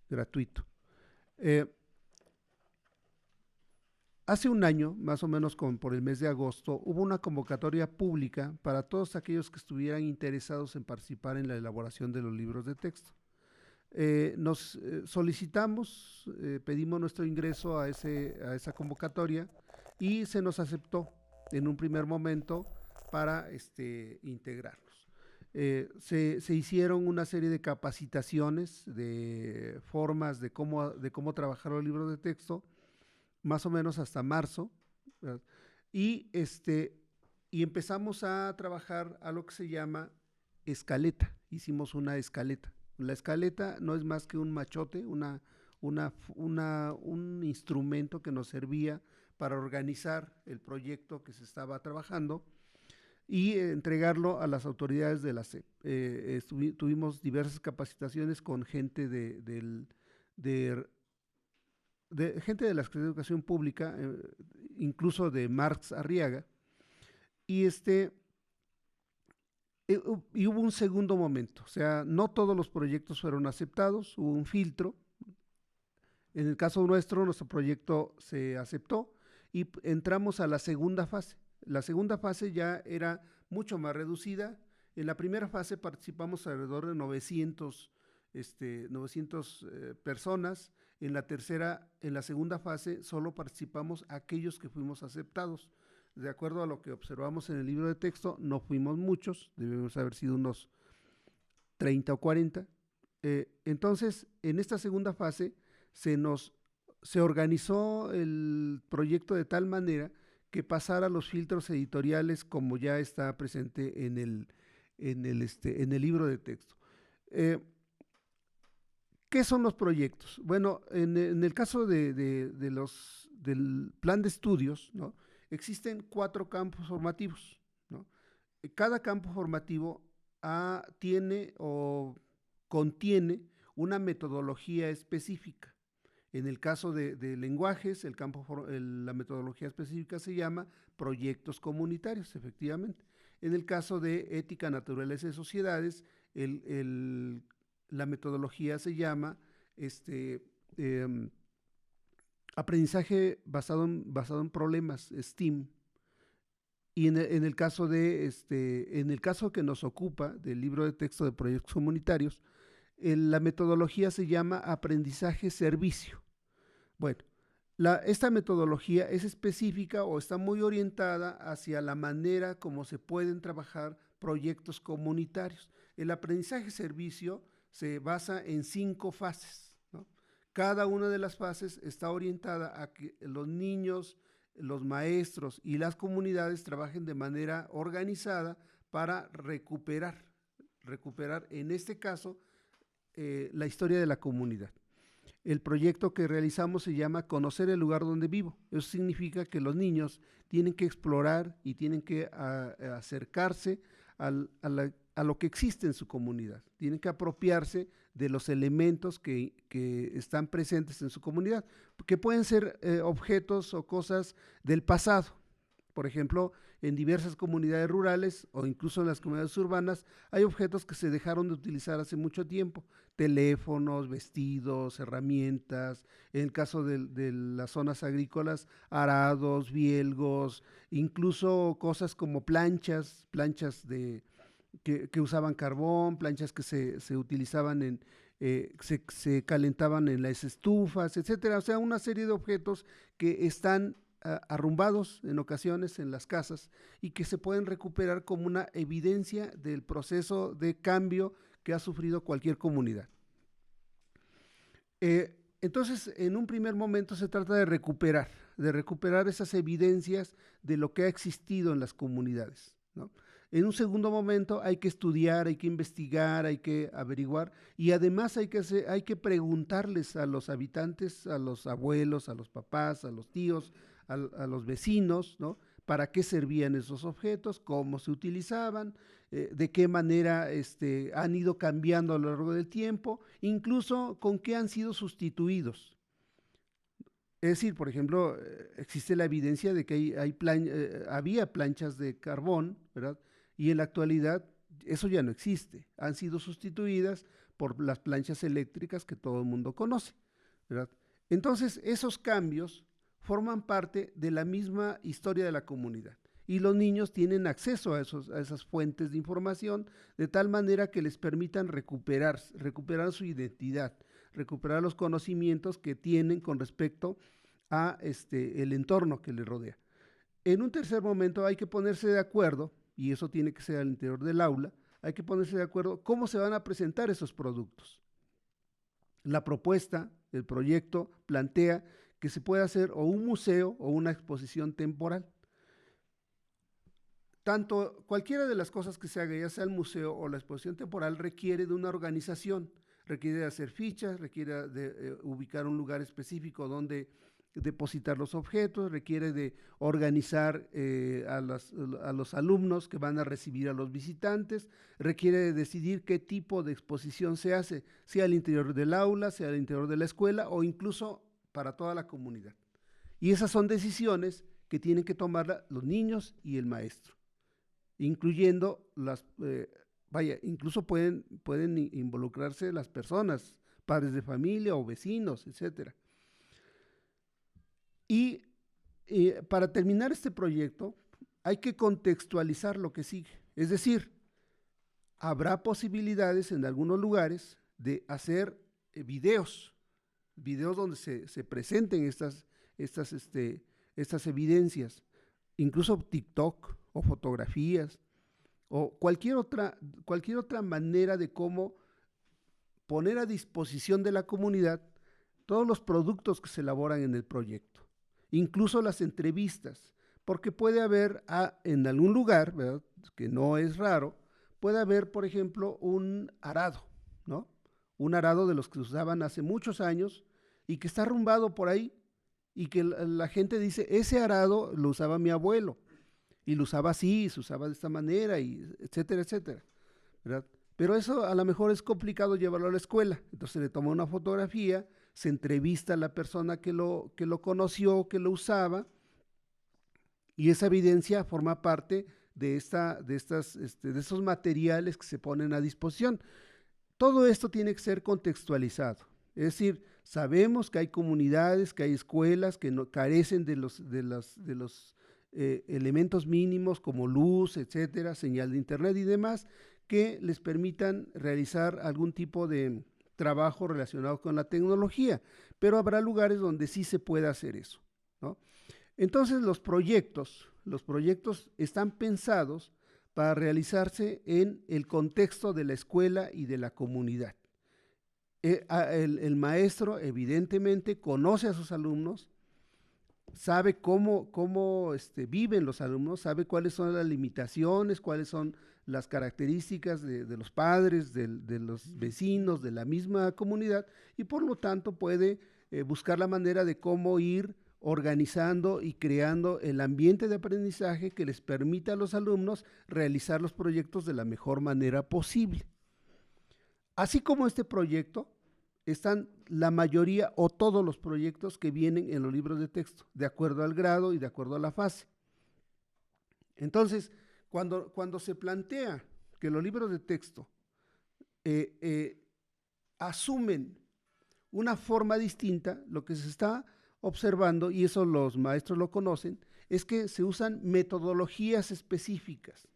gratuito. Hace un año, más o menos por el mes de agosto, hubo una convocatoria pública para todos aquellos que estuvieran interesados en participar en la elaboración de los libros de texto. Nos solicitamos, pedimos nuestro ingreso a esa convocatoria y se nos aceptó en un primer momento para integrarnos. Se hicieron una serie de capacitaciones, de formas de cómo trabajar los libros de texto, más o menos hasta marzo, ¿verdad? Y empezamos a trabajar a lo que se llama escaleta. Hicimos una escaleta. La escaleta no es más que un machote, un instrumento que nos servía para organizar el proyecto que se estaba trabajando y entregarlo a las autoridades de la SEP. Tuvimos diversas capacitaciones con gente de gente de la Secretaría de Educación Pública, incluso de Marx Arriaga, y y hubo un segundo momento, o sea, no todos los proyectos fueron aceptados, hubo un filtro. En el caso nuestro proyecto se aceptó y entramos a la segunda fase. La segunda fase ya era mucho más reducida. En la primera fase participamos alrededor de 900 personas. En la segunda fase solo participamos aquellos que fuimos aceptados. De acuerdo a lo que observamos en el libro de texto, no fuimos muchos, debemos haber sido unos 30 o 40. Entonces, en esta segunda fase se organizó el proyecto de tal manera que pasara los filtros editoriales como ya está presente en el libro de texto. ¿Qué son los proyectos? Bueno, en el caso del plan de estudios, ¿no?, existen 4 campos formativos, ¿no? Cada campo formativo tiene o contiene una metodología específica. En el caso de lenguajes, la metodología específica se llama proyectos comunitarios, efectivamente. En el caso de ética, naturaleza y sociedades, la metodología se llama aprendizaje basado en problemas, STEAM. Y en el caso que nos ocupa del libro de texto de proyectos comunitarios, la metodología se llama aprendizaje servicio. Bueno, esta metodología es específica o está muy orientada hacia la manera como se pueden trabajar proyectos comunitarios. El aprendizaje servicio se basa en 5 fases, ¿no? Cada una de las fases está orientada a que los niños, los maestros y las comunidades trabajen de manera organizada para recuperar en este caso la historia de la comunidad. El proyecto que realizamos se llama Conocer el lugar donde vivo. Eso significa que los niños tienen que explorar y tienen que acercarse a lo que existe en su comunidad. Tienen que apropiarse de los elementos que están presentes en su comunidad, que pueden ser objetos o cosas del pasado. Por ejemplo, en diversas comunidades rurales o incluso en las comunidades urbanas hay objetos que se dejaron de utilizar hace mucho tiempo. Teléfonos, vestidos, herramientas. En el caso de las zonas agrícolas, arados, bielgos, incluso cosas como planchas que usaban carbón, planchas que se utilizaban se calentaban en las estufas, etcétera. O sea, una serie de objetos que están arrumbados en ocasiones en las casas y que se pueden recuperar como una evidencia del proceso de cambio que ha sufrido cualquier comunidad. Entonces, en un primer momento se trata de recuperar esas evidencias de lo que ha existido en las comunidades, ¿no? En un segundo momento hay que estudiar, hay que investigar, hay que averiguar y además hay que preguntarles a los habitantes, a los abuelos, a los papás, a los tíos, a los vecinos, ¿no?, para qué servían esos objetos, cómo se utilizaban, de qué manera han ido cambiando a lo largo del tiempo, incluso con qué han sido sustituidos. Es decir, por ejemplo, existe la evidencia de que había planchas de carbón, ¿verdad?, y en la actualidad eso ya no existe, han sido sustituidas por las planchas eléctricas que todo el mundo conoce, ¿verdad? Entonces, esos cambios forman parte de la misma historia de la comunidad. Y los niños tienen acceso a esas fuentes de información de tal manera que les permitan recuperar su identidad, recuperar los conocimientos que tienen con respecto a el entorno que les rodea. En un tercer momento hay que ponerse de acuerdo, y eso tiene que ser al interior del aula, hay que ponerse de acuerdo cómo se van a presentar esos productos. La propuesta, el proyecto, plantea que se puede hacer o un museo o una exposición temporal. Cualquiera de las cosas que se haga, ya sea el museo o la exposición temporal, requiere de una organización, requiere de hacer fichas, requiere de ubicar un lugar específico donde depositar los objetos, requiere de organizar a los alumnos que van a recibir a los visitantes, requiere de decidir qué tipo de exposición se hace, sea al interior del aula, sea al interior de la escuela o incluso para toda la comunidad. Y esas son decisiones que tienen que tomar los niños y el maestro, incluyendo incluso pueden involucrarse las personas, padres de familia o vecinos, etcétera. Y para terminar este proyecto hay que contextualizar lo que sigue. Es decir, habrá posibilidades en algunos lugares de hacer videos donde se presenten estas evidencias, incluso TikTok o fotografías o cualquier otra manera de cómo poner a disposición de la comunidad todos los productos que se elaboran en el proyecto. Incluso las entrevistas, porque puede haber en algún lugar, ¿verdad?, que no es raro, puede haber, por ejemplo, un arado, ¿no? Un arado de los que se usaban hace muchos años y que está arrumbado por ahí y que la gente dice, ese arado lo usaba mi abuelo y lo usaba así, se usaba de esta manera, y etcétera, etcétera, ¿verdad? Pero eso a lo mejor es complicado llevarlo a la escuela, entonces se le toma una fotografía, se entrevista a la persona que lo conoció, que lo usaba, y esa evidencia forma parte de esos materiales que se ponen a disposición. Todo esto tiene que ser contextualizado, es decir, sabemos que hay comunidades, que hay escuelas que no carecen de los elementos mínimos como luz, etcétera, señal de internet y demás, que les permitan realizar algún tipo de trabajo relacionado con la tecnología, pero habrá lugares donde sí se pueda hacer eso, ¿no? Entonces los proyectos están pensados para realizarse en el contexto de la escuela y de la comunidad. El maestro evidentemente conoce a sus alumnos, sabe cómo viven los alumnos, sabe cuáles son las limitaciones, cuáles son las características de los padres, de los vecinos, de la misma comunidad, y por lo tanto puede buscar la manera de cómo ir organizando y creando el ambiente de aprendizaje que les permita a los alumnos realizar los proyectos de la mejor manera posible. Así como este proyecto, están la mayoría o todos los proyectos que vienen en los libros de texto, de acuerdo al grado y de acuerdo a la fase. Entonces, cuando se plantea que los libros de texto asumen una forma distinta, lo que se está observando, y eso los maestros lo conocen, es que se usan metodologías específicas.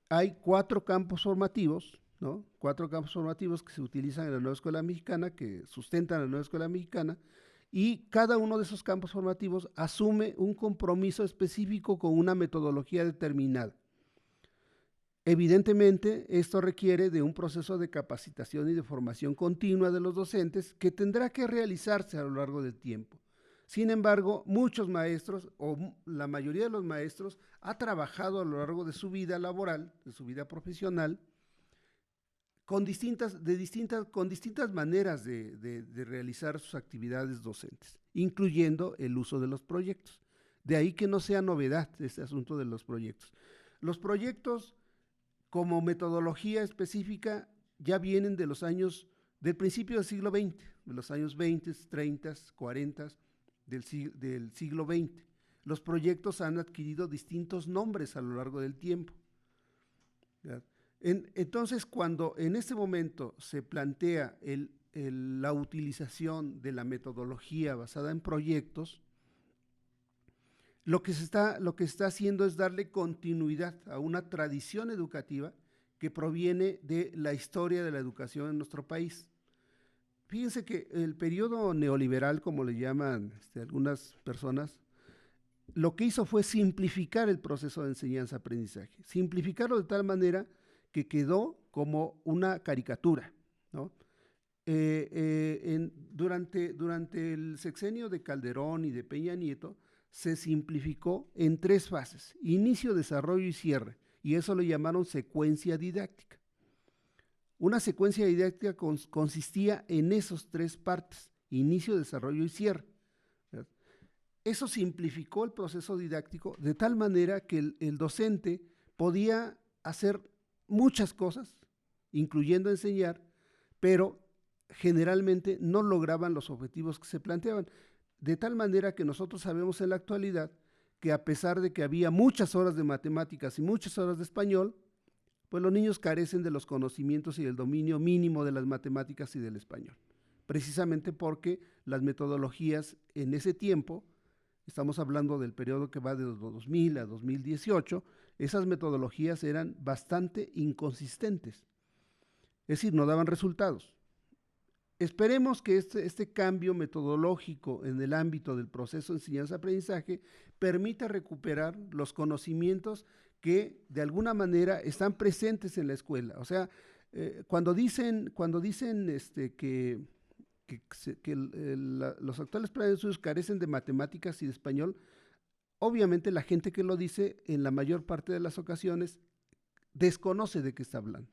Hay 4 campos formativos, ¿no? 4 campos formativos que se utilizan en la Nueva Escuela Mexicana, que sustentan la Nueva Escuela Mexicana, y cada uno de esos campos formativos asume un compromiso específico con una metodología determinada. Evidentemente, esto requiere de un proceso de capacitación y de formación continua de los docentes que tendrá que realizarse a lo largo del tiempo. Sin embargo, muchos maestros, o la mayoría de los maestros, ha trabajado a lo largo de su vida laboral, de su vida profesional, con distintas maneras de realizar sus actividades docentes, incluyendo el uso de los proyectos. De ahí que no sea novedad este asunto de los proyectos. Los proyectos, como metodología específica, ya vienen del principio del siglo XX, de los años 20, 30, 40 del siglo XX. Los proyectos han adquirido distintos nombres a lo largo del tiempo, ¿verdad? Entonces, cuando en este momento se plantea la utilización de la metodología basada en proyectos, lo que se está haciendo es darle continuidad a una tradición educativa que proviene de la historia de la educación en nuestro país. Fíjense que el periodo neoliberal, como le llaman algunas personas, lo que hizo fue simplificar el proceso de enseñanza-aprendizaje, simplificarlo de tal manera que quedó como una caricatura, ¿no? Durante el sexenio de Calderón y de Peña Nieto, se simplificó en 3 fases: inicio, desarrollo y cierre, y eso lo llamaron secuencia didáctica. Una secuencia didáctica consistía en esos 3 partes: inicio, desarrollo y cierre. Eso simplificó el proceso didáctico de tal manera que el docente podía hacer muchas cosas, incluyendo enseñar, pero generalmente no lograban los objetivos que se planteaban. De tal manera que nosotros sabemos en la actualidad que, a pesar de que había muchas horas de matemáticas y muchas horas de español, pues los niños carecen de los conocimientos y del dominio mínimo de las matemáticas y del español, precisamente porque las metodologías en ese tiempo, estamos hablando del periodo que va de 2000 a 2018, esas metodologías eran bastante inconsistentes, es decir, no daban resultados. Esperemos que este cambio metodológico en el ámbito del proceso de enseñanza-aprendizaje permita recuperar los conocimientos que de alguna manera están presentes en la escuela. O sea, cuando dicen que los actuales planes de estudios carecen de matemáticas y de español, obviamente la gente que lo dice en la mayor parte de las ocasiones desconoce de qué está hablando.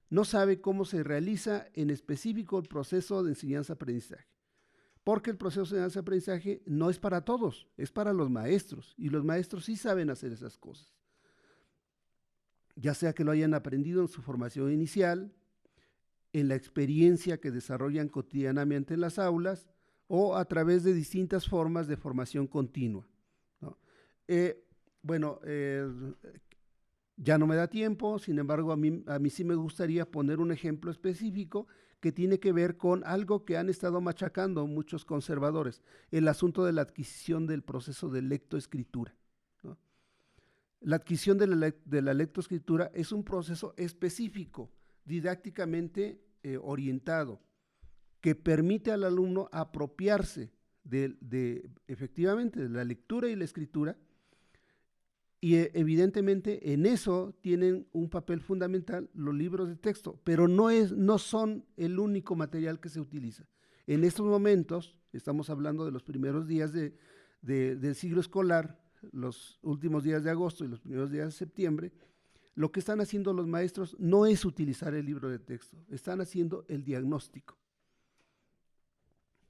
No sabe cómo se realiza en específico el proceso de enseñanza-aprendizaje, porque el proceso de enseñanza-aprendizaje no es para todos, es para los maestros, y los maestros sí saben hacer esas cosas, ya sea que lo hayan aprendido en su formación inicial, en la experiencia que desarrollan cotidianamente en las aulas, o a través de distintas formas de formación continua, ¿no? Ya no me da tiempo, sin embargo, a mí sí me gustaría poner un ejemplo específico que tiene que ver con algo que han estado machacando muchos conservadores: el asunto de la adquisición del proceso de lectoescritura, ¿no? La adquisición de la lectoescritura es un proceso específico, didácticamente orientado, que permite al alumno apropiarse efectivamente de la lectura y la escritura. Y evidentemente en eso tienen un papel fundamental los libros de texto, pero no son el único material que se utiliza. En estos momentos, estamos hablando de los primeros días del siglo escolar, los últimos días de agosto y los primeros días de septiembre, lo que están haciendo los maestros no es utilizar el libro de texto, están haciendo el diagnóstico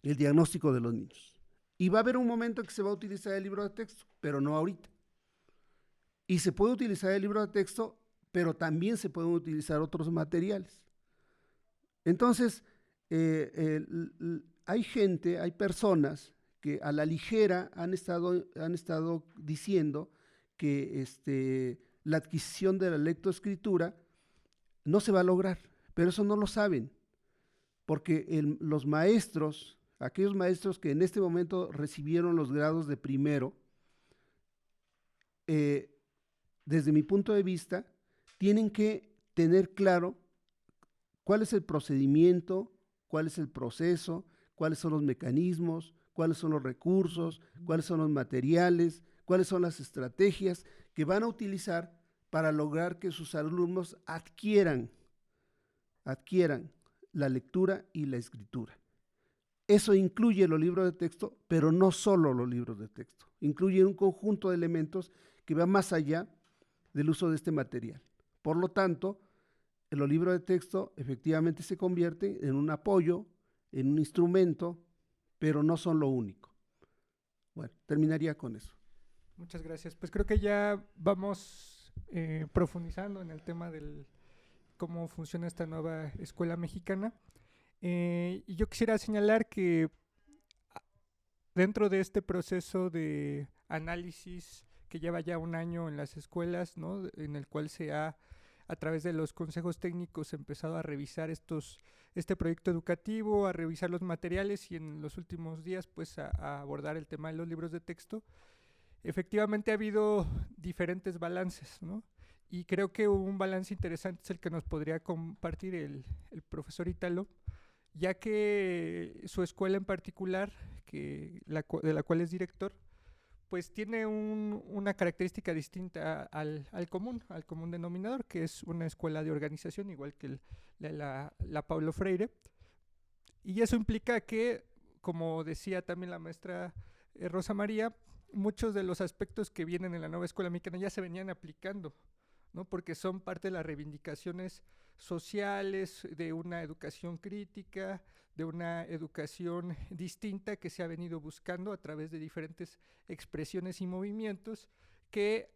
de los niños. Y va a haber un momento en que se va a utilizar el libro de texto, pero no ahorita. Y se puede utilizar el libro de texto, pero también se pueden utilizar otros materiales. Entonces, hay personas que a la ligera han estado diciendo que la adquisición de la lectoescritura no se va a lograr, pero eso no lo saben, porque los maestros, aquellos maestros que en este momento recibieron los grados de primero, desde mi punto de vista, tienen que tener claro cuál es el procedimiento, cuál es el proceso, cuáles son los mecanismos, cuáles son los recursos, cuáles son los materiales, cuáles son las estrategias que van a utilizar para lograr que sus alumnos adquieran la lectura y la escritura. Eso incluye los libros de texto, pero no solo los libros de texto. Incluye un conjunto de elementos que va más allá del uso de este material. Por lo tanto, los libros de texto efectivamente se convierten en un apoyo, en un instrumento, pero no son lo único. Bueno, terminaría con eso. Muchas gracias. Pues creo que ya vamos profundizando en el tema del cómo funciona esta nueva escuela mexicana. Y yo quisiera señalar que dentro de este proceso de análisis que lleva ya un año en las escuelas, ¿no?, en el cual se ha, a través de los consejos técnicos, empezado a revisar este proyecto educativo, a revisar los materiales y en los últimos días pues a abordar el tema de los libros de texto. efectivamente ha habido diferentes balances, ¿no? Y creo que un balance interesante es el que nos podría compartir el profesor Italo, ya que su escuela en particular, de la cual es director, pues tiene una característica distinta al común denominador, que es una escuela de organización, igual que la Paulo Freire. Y eso implica que, como decía también la maestra Rosa María, muchos de los aspectos que vienen en la nueva escuela mexicana ya se venían aplicando, ¿no? Porque son parte de las reivindicaciones sociales, de una educación crítica, de una educación distinta que se ha venido buscando a través de diferentes expresiones y movimientos que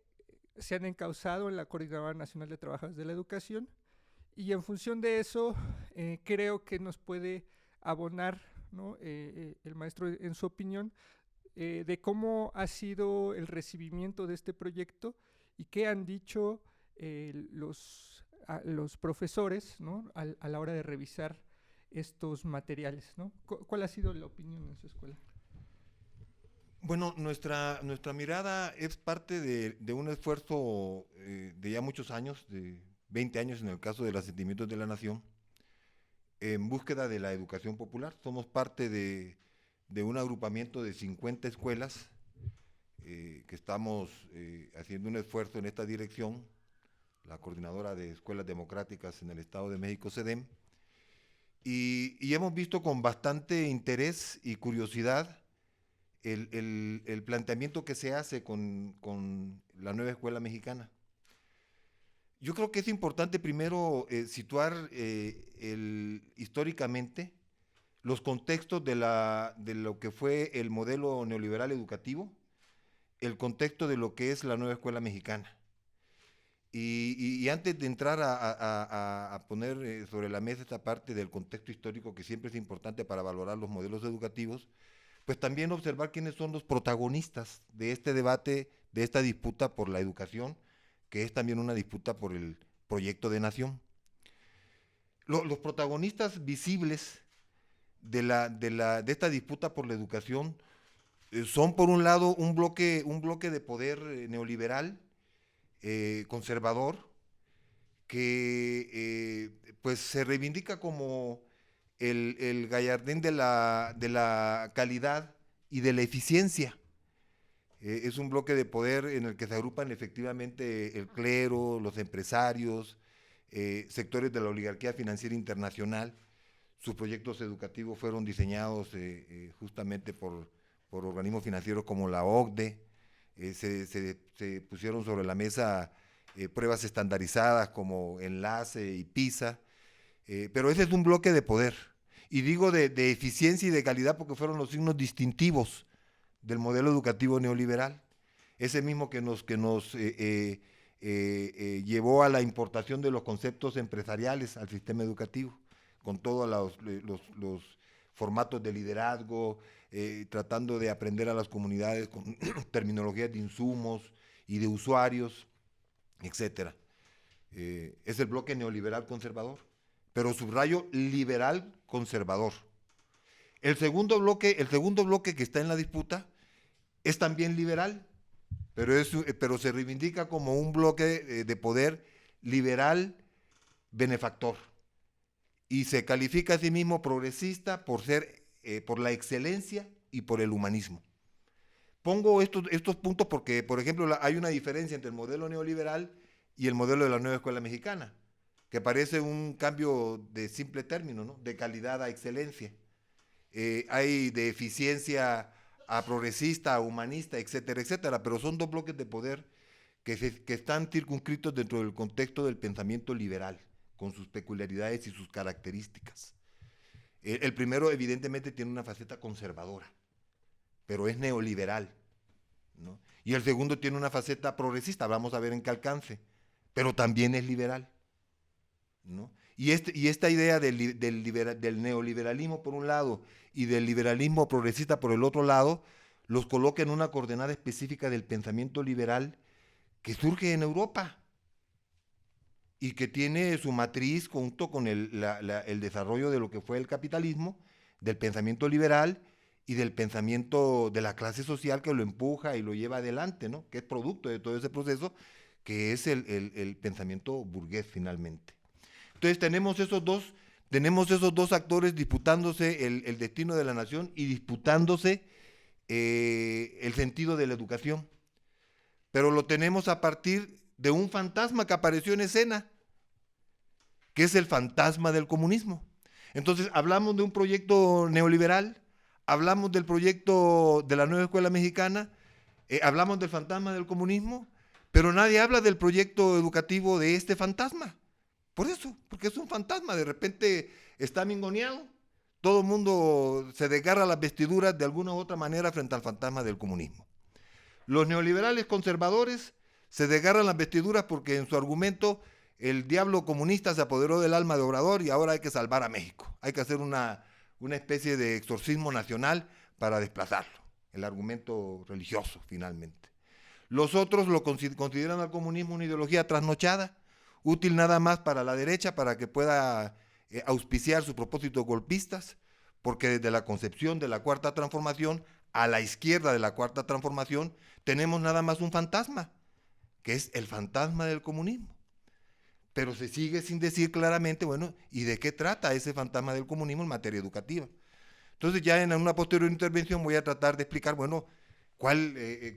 se han encauzado en la Coordinadora Nacional de Trabajadores de la Educación, y en función de eso creo que nos puede abonar, ¿no? El maestro en su opinión de cómo ha sido el recibimiento de este proyecto y qué han dicho los profesores, ¿no? A la hora de revisar estos materiales, ¿no? ¿Cuál ha sido la opinión en su escuela? Bueno, nuestra mirada es parte de un esfuerzo de ya muchos años, de 20 años en el caso de los Sentimientos de la Nación, en búsqueda de la educación popular. Somos parte de un agrupamiento de 50 escuelas que estamos haciendo un esfuerzo en esta dirección, la Coordinadora de Escuelas Democráticas en el Estado de México, CEDEM, y hemos visto con bastante interés y curiosidad el planteamiento que se hace con la nueva escuela mexicana. Yo creo que es importante primero situar históricamente los contextos de lo que fue el modelo neoliberal educativo, el contexto de lo que es la nueva escuela mexicana. Y antes de entrar a poner sobre la mesa esta parte del contexto histórico, que siempre es importante para valorar los modelos educativos, pues también observar quiénes son los protagonistas de este debate, de esta disputa por la educación, que es también una disputa por el proyecto de nación. Los protagonistas visibles de esta disputa por la educación son, por un lado, un bloque de poder neoliberal, conservador, que pues se reivindica como el gallardín de la calidad y de la eficiencia. Es un bloque de poder en el que se agrupan efectivamente el clero, los empresarios, sectores de la oligarquía financiera internacional. Sus proyectos educativos fueron diseñados justamente por organismos financieros como la OCDE. Se pusieron sobre la mesa pruebas estandarizadas como Enlace y PISA, pero ese es un bloque de poder. Y digo de eficiencia y de calidad porque fueron los signos distintivos del modelo educativo neoliberal, ese mismo que nos llevó a la importación de los conceptos empresariales al sistema educativo, con todos los formatos de liderazgo, tratando de aprender a las comunidades con terminologías de insumos y de usuarios, etc. Es el bloque neoliberal conservador, pero subrayo liberal conservador. El segundo bloque que está en la disputa es también liberal, pero se reivindica como un bloque de poder liberal benefactor y se califica a sí mismo progresista por la excelencia y por el humanismo. Pongo estos puntos porque, por ejemplo, hay una diferencia entre el modelo neoliberal y el modelo de la nueva escuela mexicana, que parece un cambio de simple término, ¿no? De calidad a excelencia. Hay de eficiencia a progresista, a humanista, etcétera, etcétera, pero son dos bloques de poder que están circunscritos dentro del contexto del pensamiento liberal, con sus peculiaridades y sus características. El primero evidentemente tiene una faceta conservadora, pero es neoliberal, ¿no? Y el segundo tiene una faceta progresista, vamos a ver en qué alcance, pero también es liberal, ¿no? Y esta idea del neoliberalismo por un lado y del liberalismo progresista por el otro lado, los coloca en una coordenada específica del pensamiento liberal que surge en Europa y que tiene su matriz junto con el desarrollo de lo que fue el capitalismo, del pensamiento liberal y del pensamiento de la clase social que lo empuja y lo lleva adelante, ¿no? Que es producto de todo ese proceso, que es el pensamiento burgués finalmente. Entonces tenemos esos dos actores disputándose el destino de la nación y disputándose el sentido de la educación. Pero lo tenemos a partir de un fantasma que apareció en escena, que es el fantasma del comunismo. Entonces hablamos de un proyecto neoliberal, hablamos del proyecto de la nueva escuela mexicana, hablamos del fantasma del comunismo, pero nadie habla del proyecto educativo de este fantasma. Por eso, porque es un fantasma, de repente está mingoneado, todo el mundo se desgarra las vestiduras de alguna u otra manera frente al fantasma del comunismo. Los neoliberales conservadores se desgarran las vestiduras porque en su argumento el diablo comunista se apoderó del alma de Obrador y ahora hay que salvar a México. Hay que hacer una especie de exorcismo nacional para desplazarlo, el argumento religioso finalmente. Los otros lo consideran al comunismo una ideología trasnochada, útil nada más para la derecha, para que pueda auspiciar sus propósitos golpistas, porque desde la concepción de la Cuarta Transformación, a la izquierda de la Cuarta Transformación, tenemos nada más un fantasma, que es el fantasma del comunismo. Pero se sigue sin decir claramente, bueno, ¿y de qué trata ese fantasma del comunismo en materia educativa? Entonces ya en una posterior intervención voy a tratar de explicar, bueno,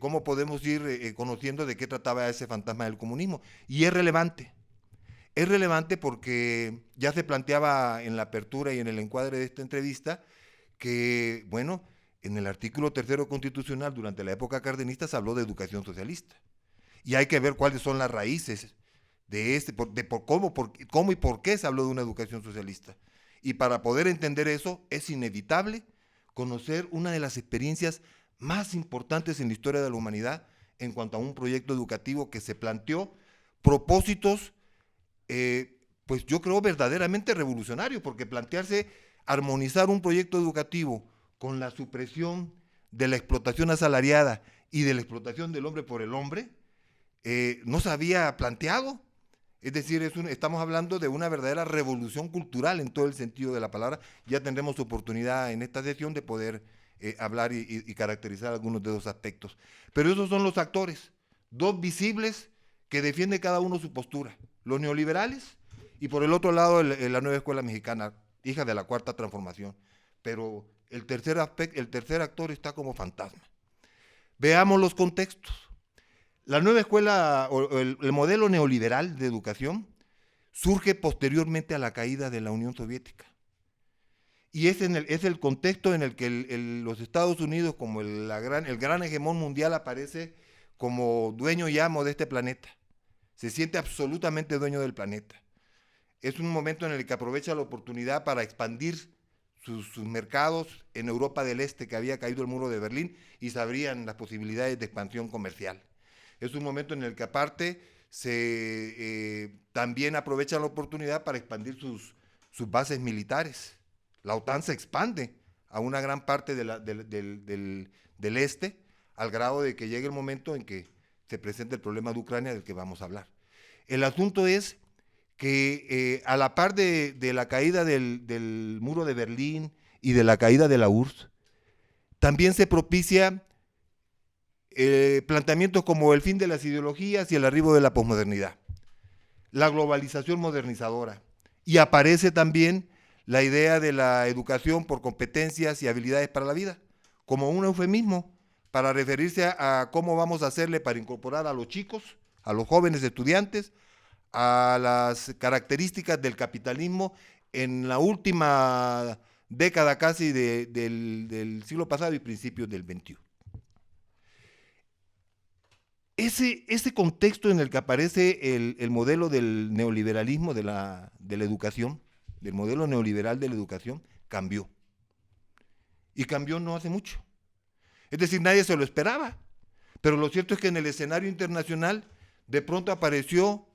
cómo podemos ir conociendo de qué trataba ese fantasma del comunismo. Y es relevante porque ya se planteaba en la apertura y en el encuadre de esta entrevista que, bueno, en el artículo 3º constitucional durante la época cardenista se habló de educación socialista. Y hay que ver cuáles son las raíces de cómo y por qué se habló de una educación socialista. Y para poder entender eso es inevitable conocer una de las experiencias más importantes en la historia de la humanidad en cuanto a un proyecto educativo que se planteó propósitos, pues yo creo verdaderamente revolucionarios, porque plantearse armonizar un proyecto educativo con la supresión de la explotación asalariada y de la explotación del hombre por el hombre, no se había planteado. Es decir, estamos hablando de una verdadera revolución cultural en todo el sentido de la palabra. Ya tendremos oportunidad en esta sesión de poder hablar y caracterizar algunos de esos aspectos. Pero esos son los actores, dos visibles que defienden cada uno su postura. Los neoliberales y por el otro lado la nueva escuela mexicana, hija de la Cuarta Transformación. Pero el tercer actor está como fantasma. Veamos los contextos. La nueva escuela, o el modelo neoliberal de educación, surge posteriormente a la caída de la Unión Soviética. Y es el contexto en el que los Estados Unidos, como el gran hegemón mundial, aparece como dueño y amo de este planeta. Se siente absolutamente dueño del planeta. Es un momento en el que aprovecha la oportunidad para expandir sus mercados en Europa del Este, que había caído el muro de Berlín, y se abrían las posibilidades de expansión comercial. Es un momento en el que aparte también aprovecha la oportunidad para expandir sus bases militares. La OTAN se expande a una gran parte del este, al grado de que llegue el momento en que se presente el problema de Ucrania, del que vamos a hablar. El asunto es que a la par de la caída del muro de Berlín y de la caída de la URSS, también se propicia planteamientos como el fin de las ideologías y el arribo de la posmodernidad, la globalización modernizadora, y aparece también la idea de la educación por competencias y habilidades para la vida, como un eufemismo para referirse a cómo vamos a hacerle para incorporar a los chicos, a los jóvenes estudiantes, a las características del capitalismo en la última década casi del siglo pasado y principios del XXI. Ese contexto en el que aparece el modelo del neoliberalismo de la educación, del modelo neoliberal de la educación, cambió. Y cambió no hace mucho. Es decir, nadie se lo esperaba. Pero lo cierto es que en el escenario internacional de pronto apareció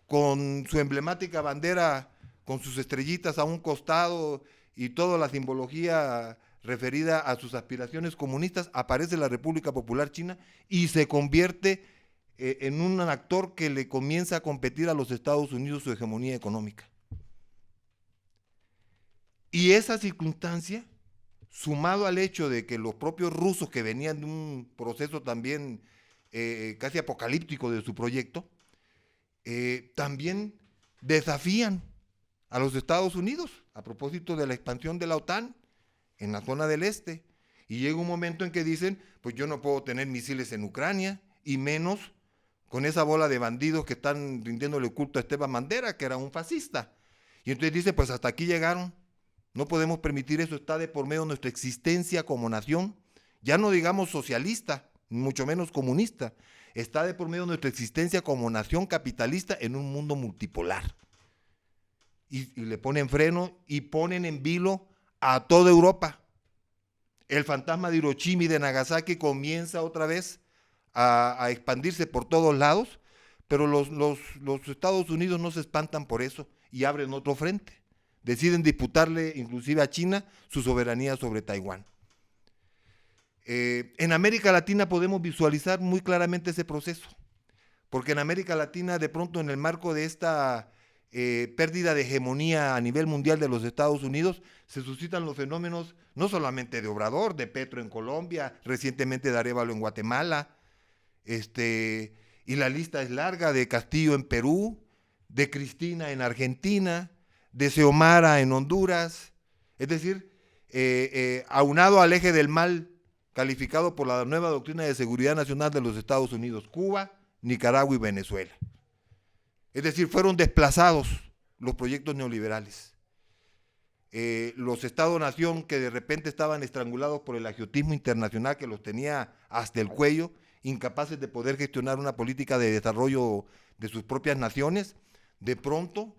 con su emblemática bandera, con sus estrellitas a un costado y toda la simbología referida a sus aspiraciones comunistas, aparece la República Popular China y se convierte en un actor que le comienza a competir a los Estados Unidos su hegemonía económica. Y esa circunstancia sumado al hecho de que los propios rusos, que venían de un proceso también casi apocalíptico de su proyecto, también desafían a los Estados Unidos a propósito de la expansión de la OTAN en la zona del este. Y llega un momento en que dicen, pues yo no puedo tener misiles en Ucrania, y menos con esa bola de bandidos que están rindiéndole culto a Esteban Bandera, que era un fascista. Y entonces dice, pues hasta aquí llegaron, no podemos permitir eso, está de por medio de nuestra existencia como nación, ya no digamos socialista, mucho menos comunista, está de por medio de nuestra existencia como nación capitalista en un mundo multipolar. Y le ponen freno y ponen en vilo a toda Europa. El fantasma de Hiroshima y de Nagasaki comienza otra vez a expandirse por todos lados, pero los Estados Unidos no se espantan por eso y abren otro frente. Deciden disputarle inclusive a China su soberanía sobre Taiwán. En América Latina podemos visualizar muy claramente ese proceso, porque en América Latina, de pronto, en el marco de esta pérdida de hegemonía a nivel mundial de los Estados Unidos, se suscitan los fenómenos no solamente de Obrador, de Petro en Colombia, recientemente de Arévalo en Guatemala, y la lista es larga, de Castillo en Perú, de Cristina en Argentina, de Xiomara en Honduras, es decir, aunado al eje del mal calificado por la nueva doctrina de seguridad nacional de los Estados Unidos, Cuba, Nicaragua y Venezuela. Es decir, fueron desplazados los proyectos neoliberales. Los Estados-nación, que de repente estaban estrangulados por el agiotismo internacional que los tenía hasta el cuello, incapaces de poder gestionar una política de desarrollo de sus propias naciones, de pronto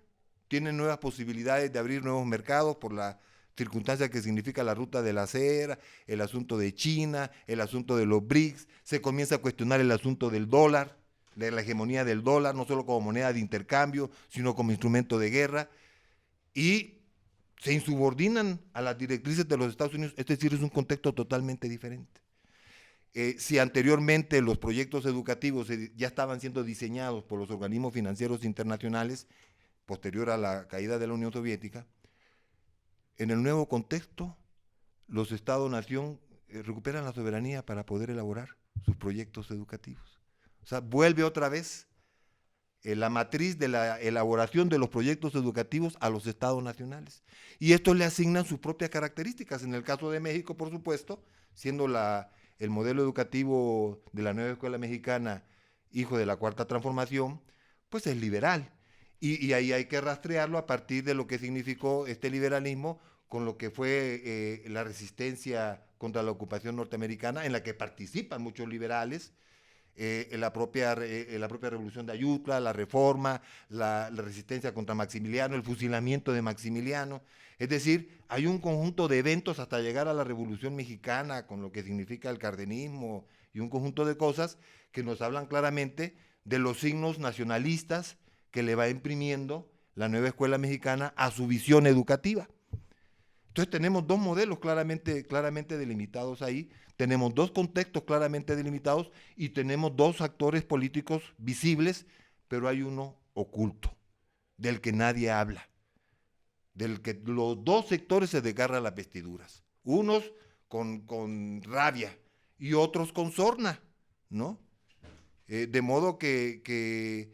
tienen nuevas posibilidades de abrir nuevos mercados por la circunstancia que significa la ruta de la seda, el asunto de China, el asunto de los BRICS, se comienza a cuestionar el asunto del dólar, de la hegemonía del dólar, no solo como moneda de intercambio, sino como instrumento de guerra, y se insubordinan a las directrices de los Estados Unidos, es decir, es un contexto totalmente diferente. Si anteriormente los proyectos educativos ya estaban siendo diseñados por los organismos financieros internacionales, posterior a la caída de la Unión Soviética, en el nuevo contexto, los Estados-nación recuperan la soberanía para poder elaborar sus proyectos educativos. O sea, vuelve otra vez la matriz de la elaboración de los proyectos educativos a los Estados nacionales. Y estos le asignan sus propias características. En el caso de México, por supuesto, siendo el modelo educativo de la nueva escuela mexicana, hijo de la Cuarta Transformación, pues es liberal. Y ahí hay que rastrearlo a partir de lo que significó este liberalismo con lo que fue la resistencia contra la ocupación norteamericana, en la que participan muchos liberales, en la propia revolución de Ayutla, la reforma, la resistencia contra Maximiliano, el fusilamiento de Maximiliano. Es decir, hay un conjunto de eventos hasta llegar a la Revolución Mexicana, con lo que significa el cardenismo y un conjunto de cosas que nos hablan claramente de los signos nacionalistas que le va imprimiendo la nueva escuela mexicana a su visión educativa. Entonces tenemos dos modelos claramente delimitados ahí, tenemos dos contextos claramente delimitados y tenemos dos actores políticos visibles, pero hay uno oculto, del que nadie habla, del que los dos sectores se desgarran las vestiduras, unos con rabia y otros con sorna, ¿no? De modo que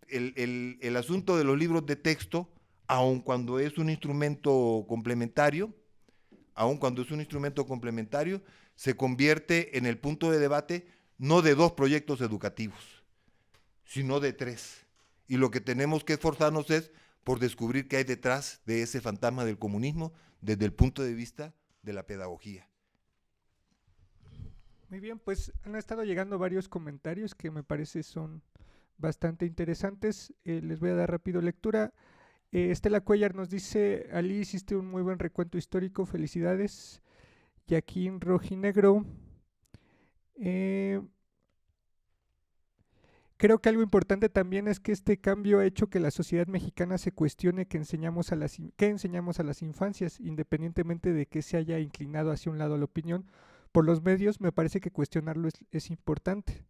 el asunto de los libros de texto, aun cuando es un instrumento complementario, se convierte en el punto de debate no de dos proyectos educativos, sino de tres. Y lo que tenemos que esforzarnos es por descubrir qué hay detrás de ese fantasma del comunismo desde el punto de vista de la pedagogía. Muy bien, pues han estado llegando varios comentarios que me parece son bastante interesantes. Les voy a dar rápido lectura. Estela Cuellar nos dice: Ali, hiciste un muy buen recuento histórico, felicidades. Joaquín Rojinegro: creo que algo importante también es que este cambio ha hecho que la sociedad mexicana se cuestione qué enseñamos a las infancias, independientemente de que se haya inclinado hacia un lado la opinión por los medios. Me parece que cuestionarlo es importante.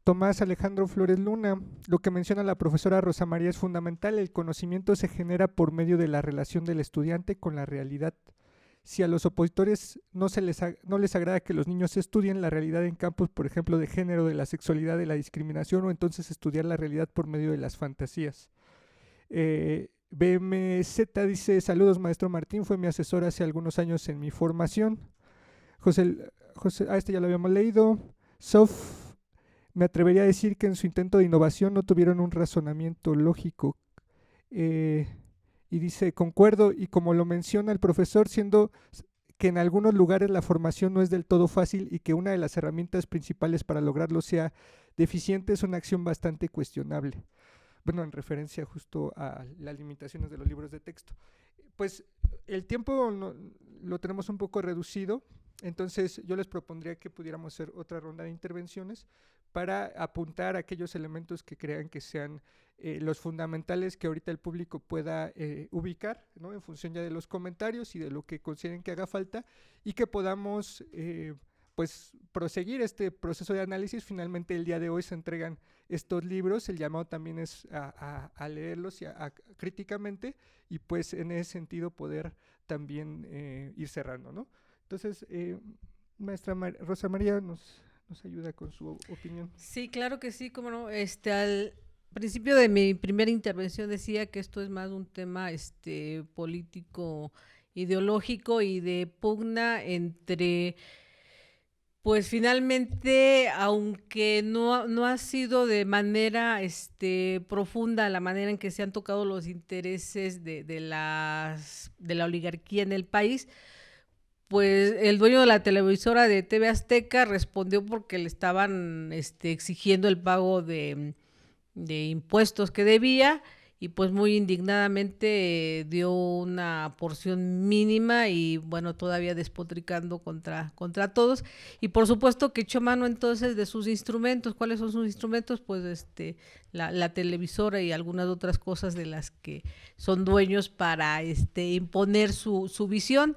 Tomás Alejandro Flores Luna, lo que menciona la profesora Rosa María es fundamental. El conocimiento se genera por medio de la relación del estudiante con la realidad. Si a los opositores no les agrada que los niños estudien la realidad en campos, por ejemplo, de género, de la sexualidad, de la discriminación, o entonces estudiar la realidad por medio de las fantasías. BMZ dice: saludos maestro Martín, fue mi asesor hace algunos años en mi formación. Este ya lo habíamos leído. Sof, me atrevería a decir que en su intento de innovación no tuvieron un razonamiento lógico. Y dice: concuerdo, y como lo menciona el profesor, siendo que en algunos lugares la formación no es del todo fácil y que una de las herramientas principales para lograrlo sea deficiente, es una acción bastante cuestionable. Bueno, en referencia justo a las limitaciones de los libros de texto. Pues el tiempo lo tenemos un poco reducido, entonces yo les propondría que pudiéramos hacer otra ronda de intervenciones para apuntar aquellos elementos que crean que sean los fundamentales que ahorita el público pueda ubicar, ¿no? En función ya de los comentarios y de lo que consideren que haga falta, y que podamos pues proseguir este proceso de análisis. Finalmente el día de hoy se entregan estos libros, el llamado también es a leerlos y críticamente, y pues en ese sentido poder también ir cerrando, ¿no? Entonces, maestra Rosa María nos ayuda con su opinión. Sí, claro que sí, cómo no. Al principio de mi primera intervención decía que esto es más un tema político, ideológico y de pugna entre, pues finalmente, aunque no ha sido de manera profunda la manera en que se han tocado los intereses de la oligarquía en el país, pues el dueño de la televisora de TV Azteca respondió porque le estaban exigiendo el pago de impuestos que debía, y pues muy indignadamente dio una porción mínima y bueno, todavía despotricando contra todos. Y por supuesto que echó mano entonces de sus instrumentos. ¿Cuáles son sus instrumentos? Pues la televisora y algunas otras cosas de las que son dueños para imponer su visión.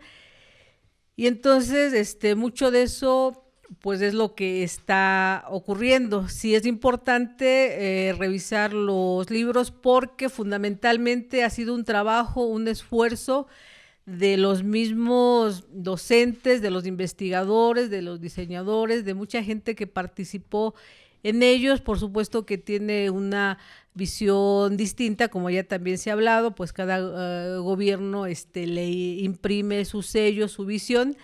Y entonces mucho de eso pues es lo que está ocurriendo. Sí es importante revisar los libros porque fundamentalmente ha sido un trabajo, un esfuerzo de los mismos docentes, de los investigadores, de los diseñadores, de mucha gente que participó en ellos. Por supuesto que tiene una visión distinta, como ya también se ha hablado, pues cada gobierno le imprime su sello, su visión.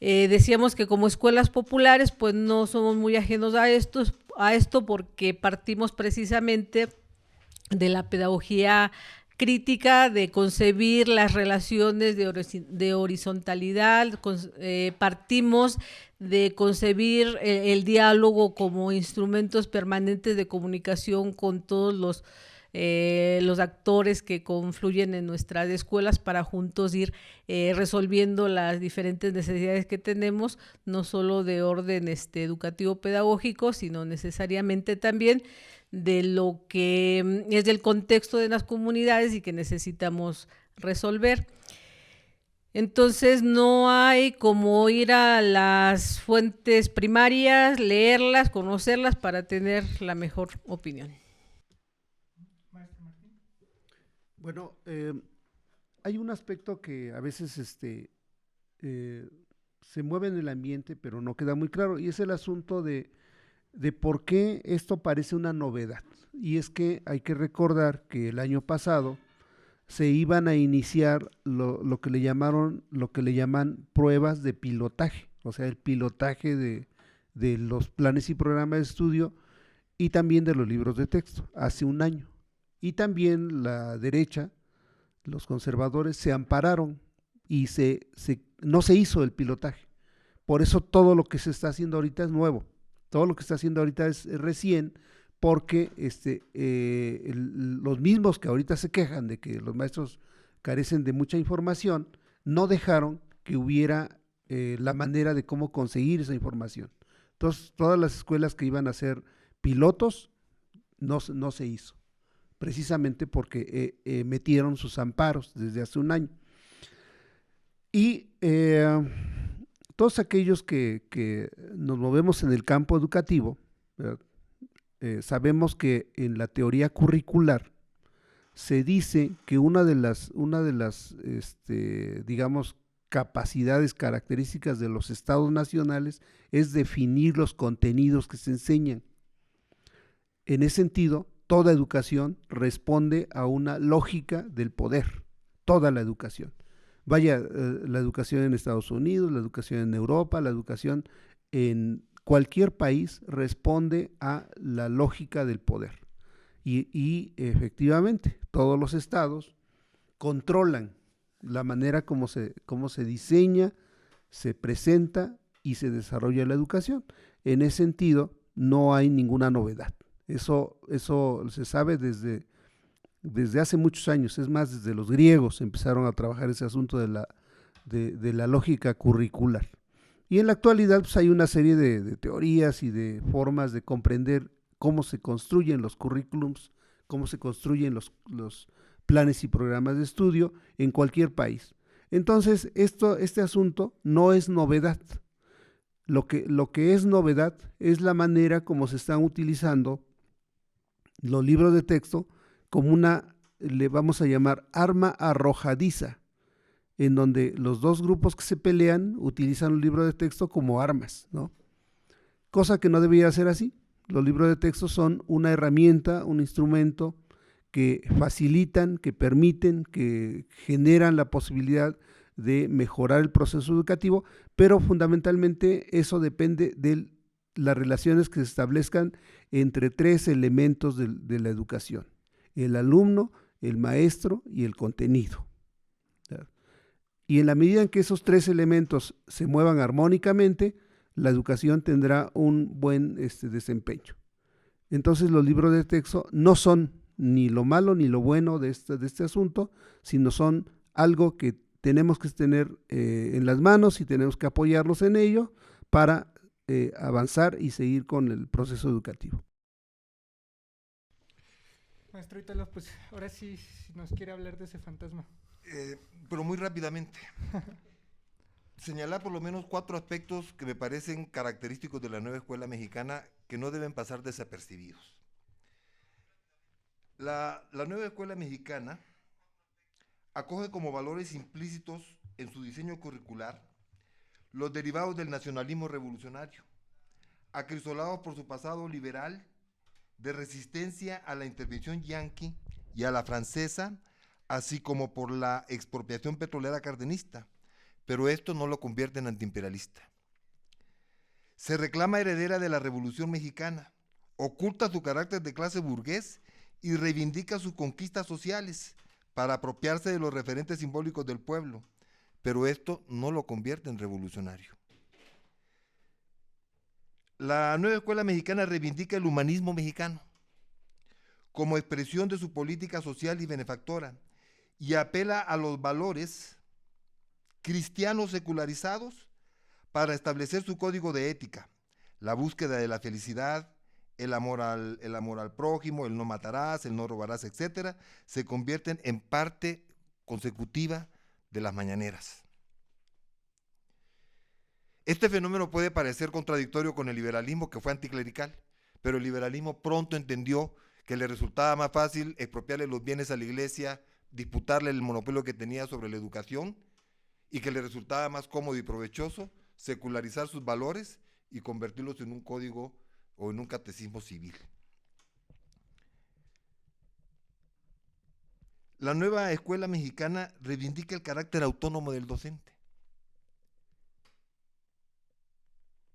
Decíamos que como escuelas populares pues no somos muy ajenos a esto porque partimos precisamente de la pedagogía crítica, de concebir las relaciones de horizontalidad, partimos de concebir el diálogo como instrumentos permanentes de comunicación con todos los actores que confluyen en nuestras escuelas para juntos ir resolviendo las diferentes necesidades que tenemos, no solo de orden educativo pedagógico, sino necesariamente también de lo que es del contexto de las comunidades y que necesitamos resolver. Entonces no hay como ir a las fuentes primarias, leerlas, conocerlas para tener la mejor opinión. Bueno, hay un aspecto que a veces se mueve en el ambiente, pero no queda muy claro, y es el asunto de por qué esto parece una novedad. Y es que hay que recordar que el año pasado se iban a iniciar lo que le llaman pruebas de pilotaje, o sea, el pilotaje de los planes y programas de estudio y también de los libros de texto, hace un año. Y también la derecha, los conservadores, se ampararon y no se hizo el pilotaje. Por eso todo lo que se está haciendo ahorita es nuevo. Todo lo que está haciendo ahorita es recién, porque los mismos que ahorita se quejan de que los maestros carecen de mucha información, no dejaron que hubiera la manera de cómo conseguir esa información. Entonces, todas las escuelas que iban a ser pilotos, no se hizo, precisamente porque metieron sus amparos desde hace un año. Y todos aquellos que nos movemos en el campo educativo, ¿verdad? sabemos que en la teoría curricular se dice que una de las digamos, capacidades, características de los estados nacionales es definir los contenidos que se enseñan. En ese sentido, toda educación responde a una lógica del poder, toda la educación. Vaya, la educación en Estados Unidos, la educación en Europa, la educación en cualquier país responde a la lógica del poder. Y efectivamente, todos los estados controlan la manera como se diseña, se presenta y se desarrolla la educación. En ese sentido, no hay ninguna novedad. Eso se sabe desde hace muchos años. Es más, desde los griegos empezaron a trabajar ese asunto de la lógica curricular. Y en la actualidad pues, hay una serie de teorías y de formas de comprender cómo se construyen los currículums, cómo se construyen los planes y programas de estudio en cualquier país. Entonces, este asunto no es novedad. Lo que es novedad es la manera como se están utilizando los libros de texto como una, le vamos a llamar, arma arrojadiza, en donde los dos grupos que se pelean utilizan el libro de texto como armas, ¿no? Cosa que no debería ser así. Los libros de texto son una herramienta, un instrumento que facilitan, que permiten, que generan la posibilidad de mejorar el proceso educativo, pero fundamentalmente eso depende de las relaciones que se establezcan entre tres elementos de la educación: el alumno, el maestro y el contenido. Y en la medida en que esos tres elementos se muevan armónicamente, la educación tendrá un buen desempeño. Entonces los libros de texto no son ni lo malo ni lo bueno de este asunto, sino son algo que tenemos que tener en las manos y tenemos que apoyarlos en ello para avanzar y seguir con el proceso educativo. Maestro Ítalo, pues ahora sí si nos quiere hablar de ese fantasma. Pero muy rápidamente. Señalar por lo menos 4 aspectos que me parecen característicos de la nueva escuela mexicana que no deben pasar desapercibidos. La nueva escuela mexicana acoge como valores implícitos en su diseño curricular los derivados del nacionalismo revolucionario, acrisolados por su pasado liberal de resistencia a la intervención yanqui y a la francesa, así como por la expropiación petrolera cardenista, pero esto no lo convierte en antiimperialista. Se reclama heredera de la Revolución Mexicana, oculta su carácter de clase burgués y reivindica sus conquistas sociales para apropiarse de los referentes simbólicos del pueblo, pero esto no lo convierte en revolucionario. La nueva escuela mexicana reivindica el humanismo mexicano como expresión de su política social y benefactora y apela a los valores cristianos secularizados para establecer su código de ética, la búsqueda de la felicidad, el amor al prójimo, el no matarás, el no robarás, etcétera, se convierten en parte consecutiva de las mañaneras. Este fenómeno puede parecer contradictorio con el liberalismo, que fue anticlerical, pero el liberalismo pronto entendió que le resultaba más fácil expropiarle los bienes a la iglesia, disputarle el monopolio que tenía sobre la educación, y que le resultaba más cómodo y provechoso secularizar sus valores y convertirlos en un código o en un catecismo civil. La nueva escuela mexicana reivindica el carácter autónomo del docente,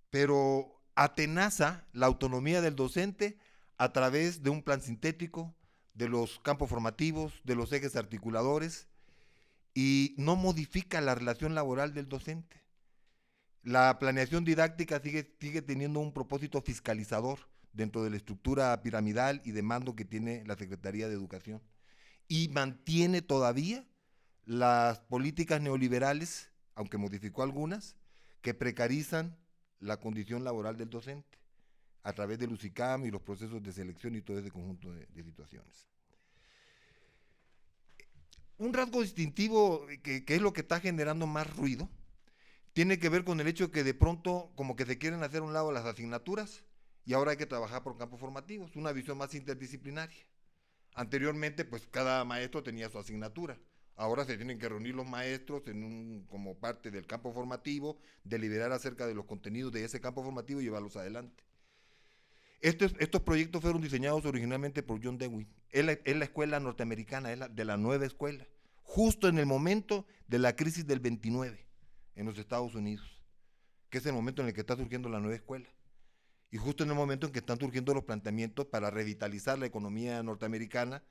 pero atenaza la autonomía del docente a través de un plan sintético, de los campos formativos, de los ejes articuladores, y no modifica la relación laboral del docente. La planeación didáctica sigue teniendo un propósito fiscalizador dentro de la estructura piramidal y de mando que tiene la Secretaría de Educación, y mantiene todavía las políticas neoliberales, aunque modificó algunas, que precarizan la condición laboral del docente a través del UCICAM y los procesos de selección y todo ese conjunto de situaciones. Un rasgo distintivo que es lo que está generando más ruido tiene que ver con el hecho que de pronto como que se quieren hacer a un lado las asignaturas y ahora hay que trabajar por campos formativos, una visión más interdisciplinaria. Anteriormente, pues cada maestro tenía su asignatura. Ahora se tienen que reunir los maestros como parte del campo formativo, deliberar acerca de los contenidos de ese campo formativo y llevarlos adelante. Estos proyectos fueron diseñados originalmente por John Dewey. Es la escuela norteamericana, de la nueva escuela, justo en el momento de la crisis del 29 en los Estados Unidos, que es el momento en el que está surgiendo la nueva escuela. Y justo en el momento en que están surgiendo los planteamientos para revitalizar la economía norteamericana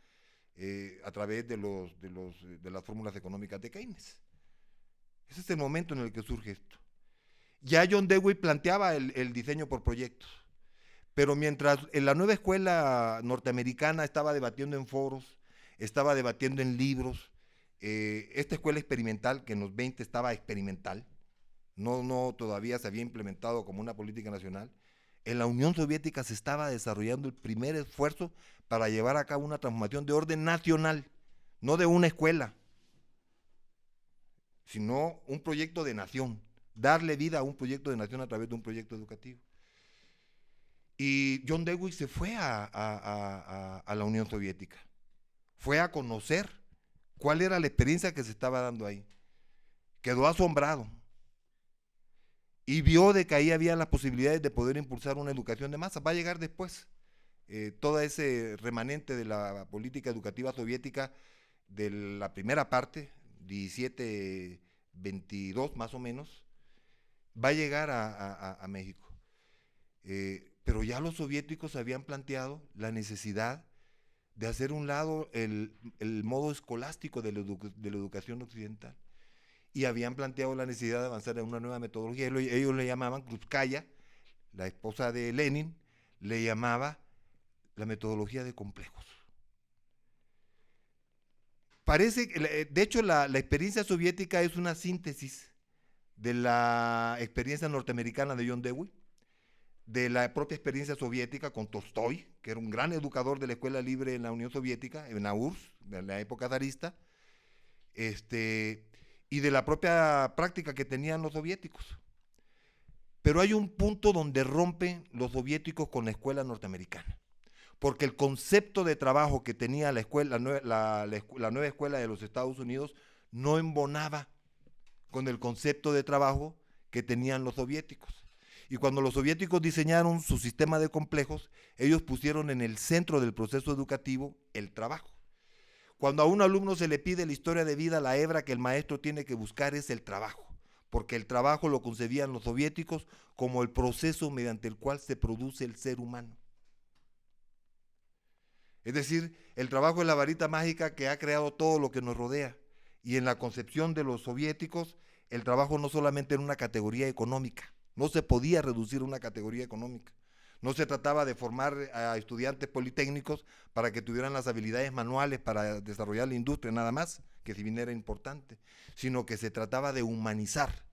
a través de las fórmulas económicas de Keynes. Ese es el momento en el que surge esto. Ya John Dewey planteaba el diseño por proyectos, pero mientras en la nueva escuela norteamericana estaba debatiendo en foros, estaba debatiendo en libros, esta escuela experimental, que en los 20 estaba experimental, no todavía se había implementado como una política nacional, en la Unión Soviética se estaba desarrollando el primer esfuerzo para llevar a cabo una transformación de orden nacional, no de una escuela, sino un proyecto de nación, darle vida a un proyecto de nación a través de un proyecto educativo. Y John Dewey se fue a la Unión Soviética, fue a conocer cuál era la experiencia que se estaba dando ahí. Quedó asombrado y vio de que ahí había las posibilidades de poder impulsar una educación de masa. Va a llegar después todo ese remanente de la política educativa soviética de la primera parte, 17-22 más o menos, va a llegar a México. Pero ya los soviéticos habían planteado la necesidad de hacer un lado el modo escolástico de la educación occidental, y habían planteado la necesidad de avanzar en una nueva metodología. Ellos le llamaban, Krupskaya, la esposa de Lenin, le llamaba la metodología de complejos. Parece que, de hecho, la experiencia soviética es una síntesis de la experiencia norteamericana de John Dewey, de la propia experiencia soviética con Tolstoy, que era un gran educador de la escuela libre en la Unión Soviética, en la URSS, de la época zarista, y de la propia práctica que tenían los soviéticos. Pero hay un punto donde rompen los soviéticos con la escuela norteamericana, porque el concepto de trabajo que tenía la nueva escuela de los Estados Unidos no embonaba con el concepto de trabajo que tenían los soviéticos. Y cuando los soviéticos diseñaron su sistema de complejos, ellos pusieron en el centro del proceso educativo el trabajo. Cuando a un alumno se le pide la historia de vida, la hebra que el maestro tiene que buscar es el trabajo, porque el trabajo lo concebían los soviéticos como el proceso mediante el cual se produce el ser humano. Es decir, el trabajo es la varita mágica que ha creado todo lo que nos rodea. Y en la concepción de los soviéticos, el trabajo no solamente era una categoría económica, no se podía reducir a una categoría económica. No se trataba de formar a estudiantes politécnicos para que tuvieran las habilidades manuales para desarrollar la industria, nada más, que si bien era importante, sino que se trataba de humanizar,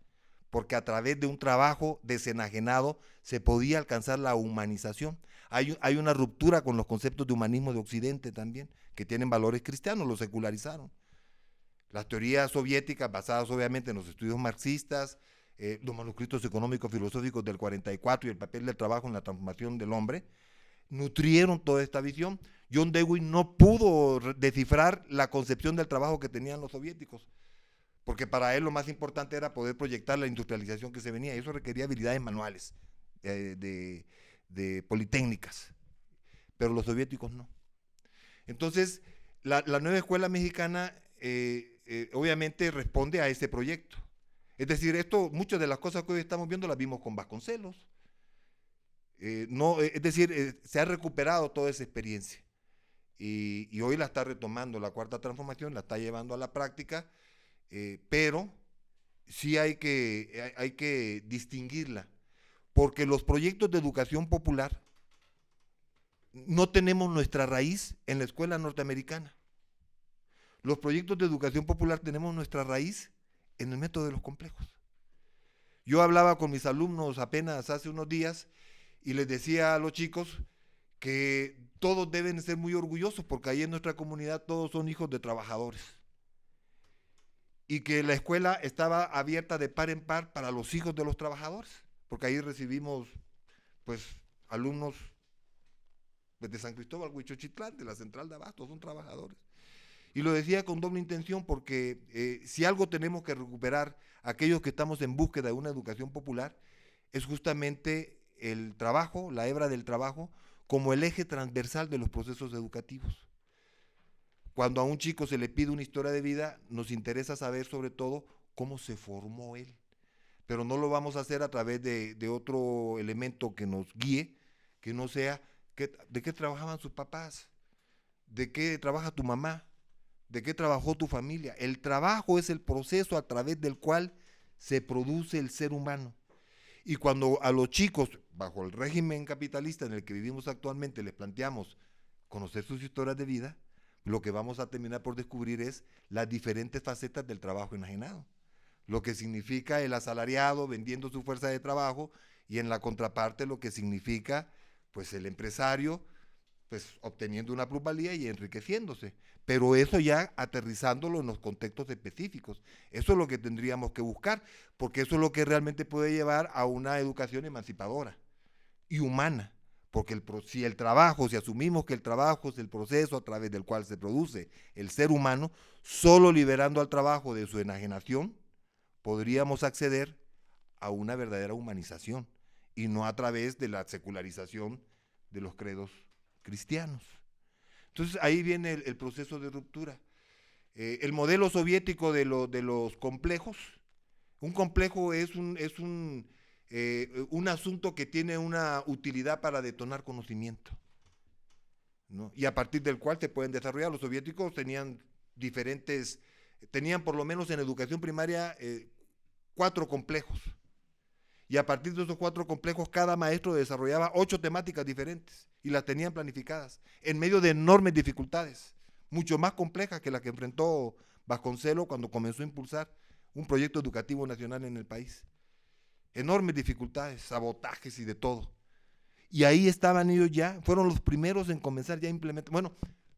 porque a través de un trabajo desenajenado se podía alcanzar la humanización. Hay una ruptura con los conceptos de humanismo de Occidente también, que tienen valores cristianos, los secularizaron. Las teorías soviéticas, basadas obviamente en los estudios marxistas, los manuscritos económicos filosóficos del 44 y el papel del trabajo en la transformación del hombre, nutrieron toda esta visión. John Dewey no pudo descifrar la concepción del trabajo que tenían los soviéticos, porque para él lo más importante era poder proyectar la industrialización que se venía, y eso requería habilidades manuales, de politécnicas, pero los soviéticos no. Entonces, la nueva escuela mexicana obviamente responde a ese proyecto. Es decir, muchas de las cosas que hoy estamos viendo las vimos con Vasconcelos. Es decir, se ha recuperado toda esa experiencia y hoy la está retomando la Cuarta Transformación, la está llevando a la práctica, pero sí hay que distinguirla, porque los proyectos de educación popular no tenemos nuestra raíz en la escuela norteamericana. Los proyectos de educación popular tenemos nuestra raíz en el método de los complejos. Yo hablaba con mis alumnos apenas hace unos días y les decía a los chicos que todos deben ser muy orgullosos porque ahí en nuestra comunidad todos son hijos de trabajadores y que la escuela estaba abierta de par en par para los hijos de los trabajadores, porque ahí recibimos pues alumnos de San Cristóbal, Huichochitlán, de la central de Abastos, son trabajadores. Y lo decía con doble intención porque si algo tenemos que recuperar aquellos que estamos en búsqueda de una educación popular, es justamente el trabajo, la hebra del trabajo, como el eje transversal de los procesos educativos. Cuando a un chico se le pide una historia de vida, nos interesa saber sobre todo cómo se formó él. Pero no lo vamos a hacer a través de otro elemento que nos guíe, que no sea de qué trabajaban sus papás, de qué trabaja tu mamá, de qué trabajó tu familia. El trabajo es el proceso a través del cual se produce el ser humano. Y cuando a los chicos, bajo el régimen capitalista en el que vivimos actualmente, les planteamos conocer sus historias de vida, lo que vamos a terminar por descubrir es las diferentes facetas del trabajo enajenado. Lo que significa el asalariado vendiendo su fuerza de trabajo y en la contraparte lo que significa pues el empresario pues obteniendo una plusvalía y enriqueciéndose. Pero eso ya aterrizándolo en los contextos específicos. Eso es lo que tendríamos que buscar, porque eso es lo que realmente puede llevar a una educación emancipadora y humana. Porque si asumimos que el trabajo es el proceso a través del cual se produce el ser humano, solo liberando al trabajo de su enajenación, podríamos acceder a una verdadera humanización, y no a través de la secularización de los credos cristianos. Entonces ahí viene el proceso de ruptura. El modelo soviético de los complejos, un complejo es un asunto que tiene una utilidad para detonar conocimiento, ¿no? Y a partir del cual se pueden desarrollar. Los soviéticos tenían por lo menos en educación primaria 4 complejos. Y a partir de esos 4 complejos, cada maestro desarrollaba 8 temáticas diferentes y las tenían planificadas en medio de enormes dificultades, mucho más complejas que las que enfrentó Vasconcelos cuando comenzó a impulsar un proyecto educativo nacional en el país. Enormes dificultades, sabotajes y de todo. Y ahí estaban ellos ya, fueron los primeros en comenzar ya a implementar. Bueno,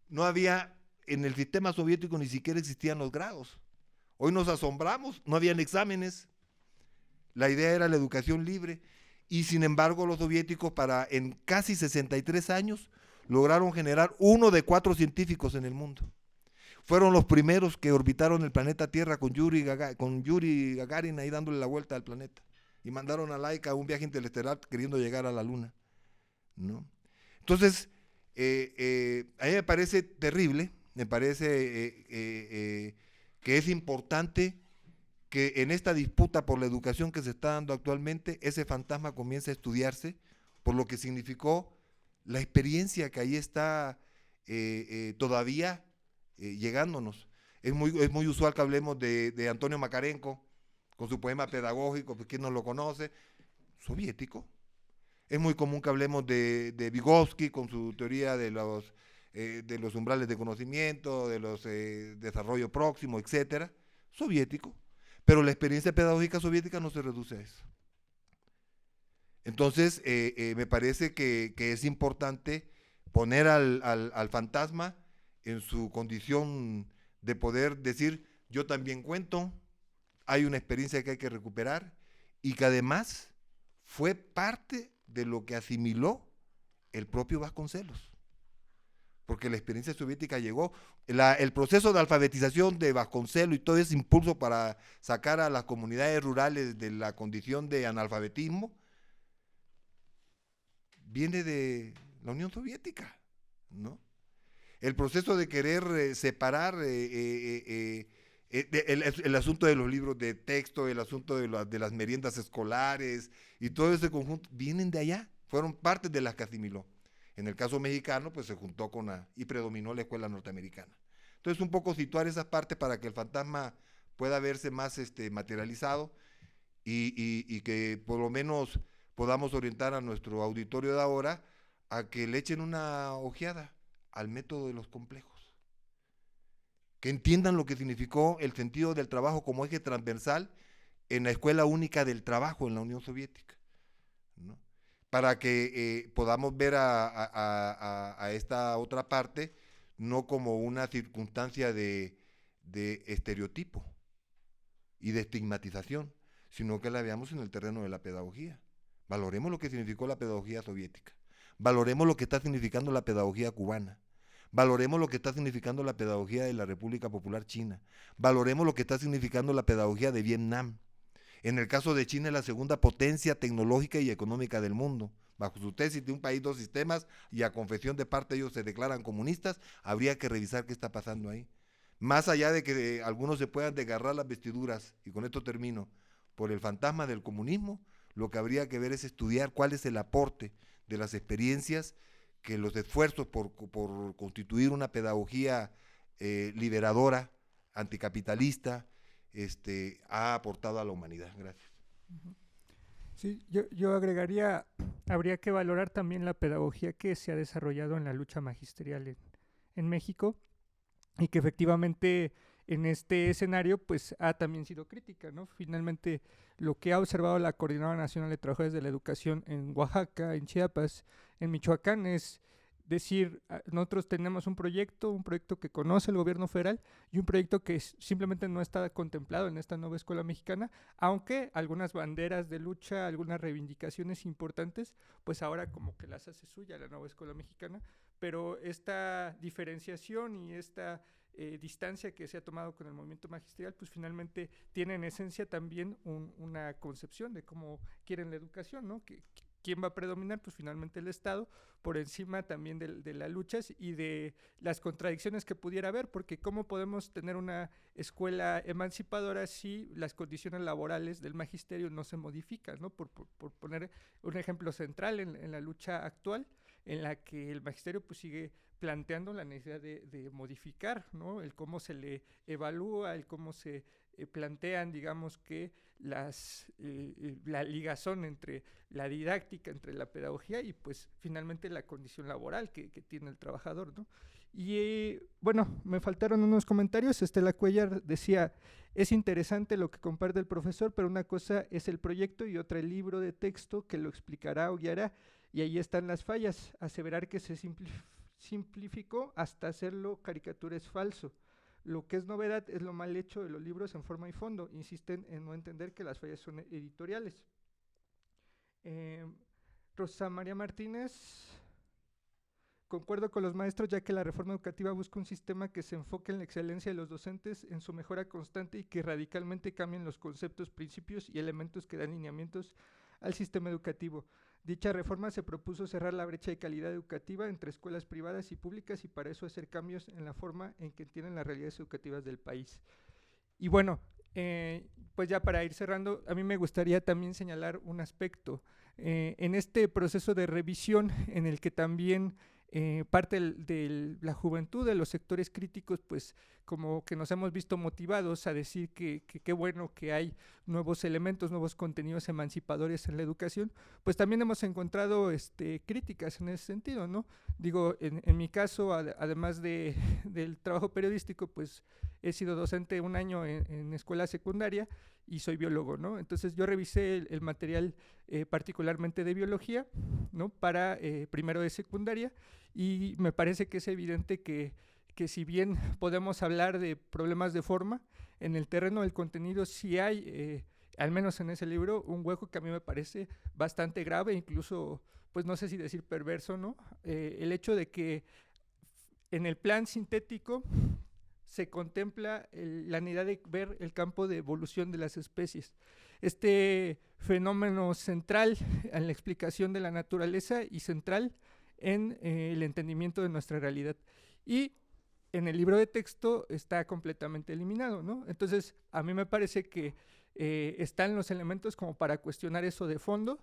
no había, en el sistema soviético ni siquiera existían los grados. Hoy nos asombramos, no habían exámenes. La idea era la educación libre y sin embargo los soviéticos en casi 63 años lograron generar 1 de 4 científicos en el mundo. Fueron los primeros que orbitaron el planeta Tierra con Yuri Gagarin ahí dándole la vuelta al planeta y mandaron a Laika a un viaje interestelar queriendo llegar a la Luna, ¿no? Entonces, a mí me parece terrible, me parece que es importante que en esta disputa por la educación que se está dando actualmente, ese fantasma comience a estudiarse por lo que significó la experiencia que ahí está todavía llegándonos. Es muy usual que hablemos de Antonio Makarenko, con su poema pedagógico, pues quién no lo conoce, soviético. Es muy común que hablemos de Vygotsky, con su teoría de los umbrales de conocimiento, de los desarrollo próximo, etcétera, soviético. Pero la experiencia pedagógica soviética no se reduce a eso. Entonces, me parece que es importante poner al fantasma en su condición de poder decir, yo también cuento, hay una experiencia que hay que recuperar y que además fue parte de lo que asimiló el propio Vasconcelos. Porque la experiencia soviética llegó, el proceso de alfabetización de Vasconcelos y todo ese impulso para sacar a las comunidades rurales de la condición de analfabetismo, viene de la Unión Soviética, ¿no? El proceso de querer separar el asunto de los libros de texto, el asunto de las meriendas escolares y todo ese conjunto, vienen de allá, fueron partes de las que asimiló. En el caso mexicano, pues se juntó y predominó la escuela norteamericana. Entonces, un poco situar esas partes para que el fantasma pueda verse más materializado y que por lo menos podamos orientar a nuestro auditorio de ahora a que le echen una ojeada al método de los complejos. Que entiendan lo que significó el sentido del trabajo como eje transversal en la Escuela Única del Trabajo en la Unión Soviética, ¿no? Para que podamos ver a esta otra parte no como una circunstancia de estereotipo y de estigmatización, sino que la veamos en el terreno de la pedagogía. Valoremos lo que significó la pedagogía soviética. valoremos lo que está significando la pedagogía cubana, valoremos lo que está significando la pedagogía de la República Popular China, valoremos lo que está significando la pedagogía de Vietnam. En el caso de China es la segunda potencia tecnológica y económica del mundo. Bajo su tesis de un país, dos sistemas, y a confesión de parte ellos se declaran comunistas, habría que revisar qué está pasando ahí. Más allá de que algunos se puedan desgarrar las vestiduras, y con esto termino, por el fantasma del comunismo, lo que habría que ver es estudiar cuál es el aporte de las experiencias que los esfuerzos por constituir una pedagogía liberadora, anticapitalista, ha aportado a la humanidad. Gracias. Sí, yo agregaría, habría que valorar también la pedagogía que se ha desarrollado en la lucha magisterial en México, y que efectivamente en este escenario pues ha también sido crítica, ¿no? Finalmente lo que ha observado la Coordinadora Nacional de Trabajadores de la Educación en Oaxaca, en Chiapas, en Michoacán, es decir, nosotros tenemos un proyecto que conoce el gobierno federal y un proyecto que simplemente no está contemplado en esta nueva escuela mexicana, aunque algunas banderas de lucha, algunas reivindicaciones importantes, pues ahora como que las hace suya la nueva escuela mexicana, pero esta diferenciación y esta distancia que se ha tomado con el movimiento magisterial, pues finalmente tiene en esencia también una concepción de cómo quieren la educación, ¿no? ¿Quién va a predominar? Pues finalmente el Estado, por encima también de las luchas y de las contradicciones que pudiera haber, porque ¿cómo podemos tener una escuela emancipadora si las condiciones laborales del magisterio no se modifican, ¿no? Por poner un ejemplo central en la lucha actual, en la que el magisterio pues sigue planteando la necesidad de modificar, ¿no? El cómo se le evalúa, el cómo se plantean, digamos, que la ligazón entre la didáctica, entre la pedagogía y pues finalmente la condición laboral que tiene el trabajador, ¿no? Y bueno, me faltaron unos comentarios. Estela Cuellar decía, es interesante lo que comparte el profesor, pero una cosa es el proyecto y otra el libro de texto que lo explicará o guiará, y ahí están las fallas. Aseverar que se simplificó hasta hacerlo caricatura es falso. Lo que es novedad es lo mal hecho de los libros en forma y fondo. Insisten en no entender que las fallas son editoriales. Rosa María Martínez, concuerdo con los maestros, ya que la reforma educativa busca un sistema que se enfoque en la excelencia de los docentes, en su mejora constante y que radicalmente cambien los conceptos, principios y elementos que dan lineamientos al sistema educativo. Dicha reforma se propuso cerrar la brecha de calidad educativa entre escuelas privadas y públicas, y para eso hacer cambios en la forma en que entienden las realidades educativas del país. Y bueno, pues ya para ir cerrando, a mí me gustaría también señalar un aspecto. En este proceso de revisión en el que también parte de la juventud, de los sectores críticos, pues como que nos hemos visto motivados a decir que qué bueno que hay nuevos elementos, nuevos contenidos emancipadores en la educación, pues también hemos encontrado críticas en ese sentido, ¿no? Digo, en mi caso, además del trabajo periodístico, pues he sido docente un año en escuela secundaria y soy biólogo, ¿no? Entonces yo revisé el material particularmente de biología, ¿no? Para primero de secundaria, y me parece que es evidente que si bien podemos hablar de problemas de forma, en el terreno del contenido sí hay, al menos en ese libro, un hueco que a mí me parece bastante grave, incluso, pues no sé si decir perverso, ¿no? El hecho de que en el plan sintético se contempla la necesidad de ver el campo de evolución de las especies. Este fenómeno central en la explicación de la naturaleza y central en el entendimiento de nuestra realidad. Y en el libro de texto está completamente eliminado, ¿no? Entonces, a mí me parece que están los elementos como para cuestionar eso de fondo,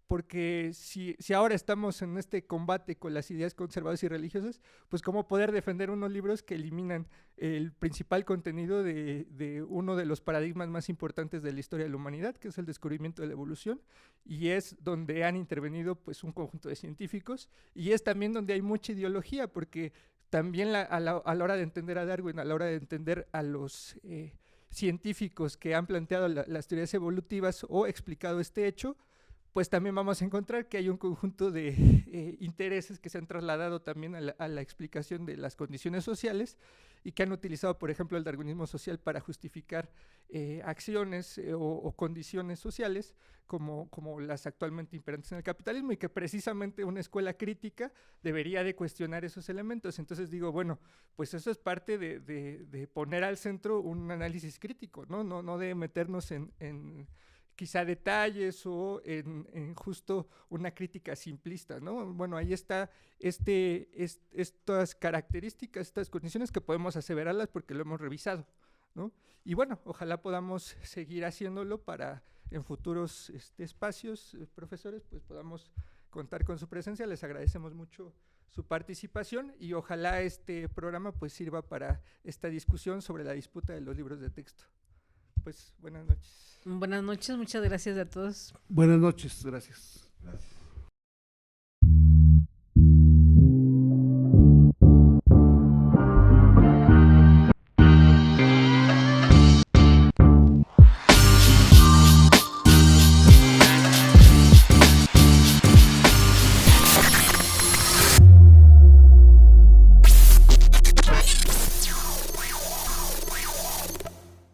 porque si ahora estamos en este combate con las ideas conservadoras y religiosas, pues cómo poder defender unos libros que eliminan el principal contenido de uno de los paradigmas más importantes de la historia de la humanidad, que es el descubrimiento de la evolución, y es donde han intervenido pues un conjunto de científicos, y es también donde hay mucha ideología, porque también a la hora de entender a Darwin, a la hora de entender a los científicos que han planteado las teorías evolutivas o explicado este hecho, pues también vamos a encontrar que hay un conjunto de intereses que se han trasladado también a la explicación de las condiciones sociales y que han utilizado, por ejemplo, el darwinismo social para justificar acciones o condiciones sociales como las actualmente imperantes en el capitalismo, y que precisamente una escuela crítica debería de cuestionar esos elementos. Entonces digo, bueno, pues eso es parte de poner al centro un análisis crítico, no de meternos en quizá detalles o en justo una crítica simplista, ¿no? Bueno, ahí está estas características, estas condiciones que podemos aseverarlas porque lo hemos revisado, ¿no? Y bueno, ojalá podamos seguir haciéndolo para en futuros espacios, profesores, pues podamos contar con su presencia. Les agradecemos mucho su participación y ojalá este programa pues sirva para esta discusión sobre la disputa de los libros de texto. Pues buenas noches. Buenas noches, muchas gracias a todos. Buenas noches, gracias. Gracias.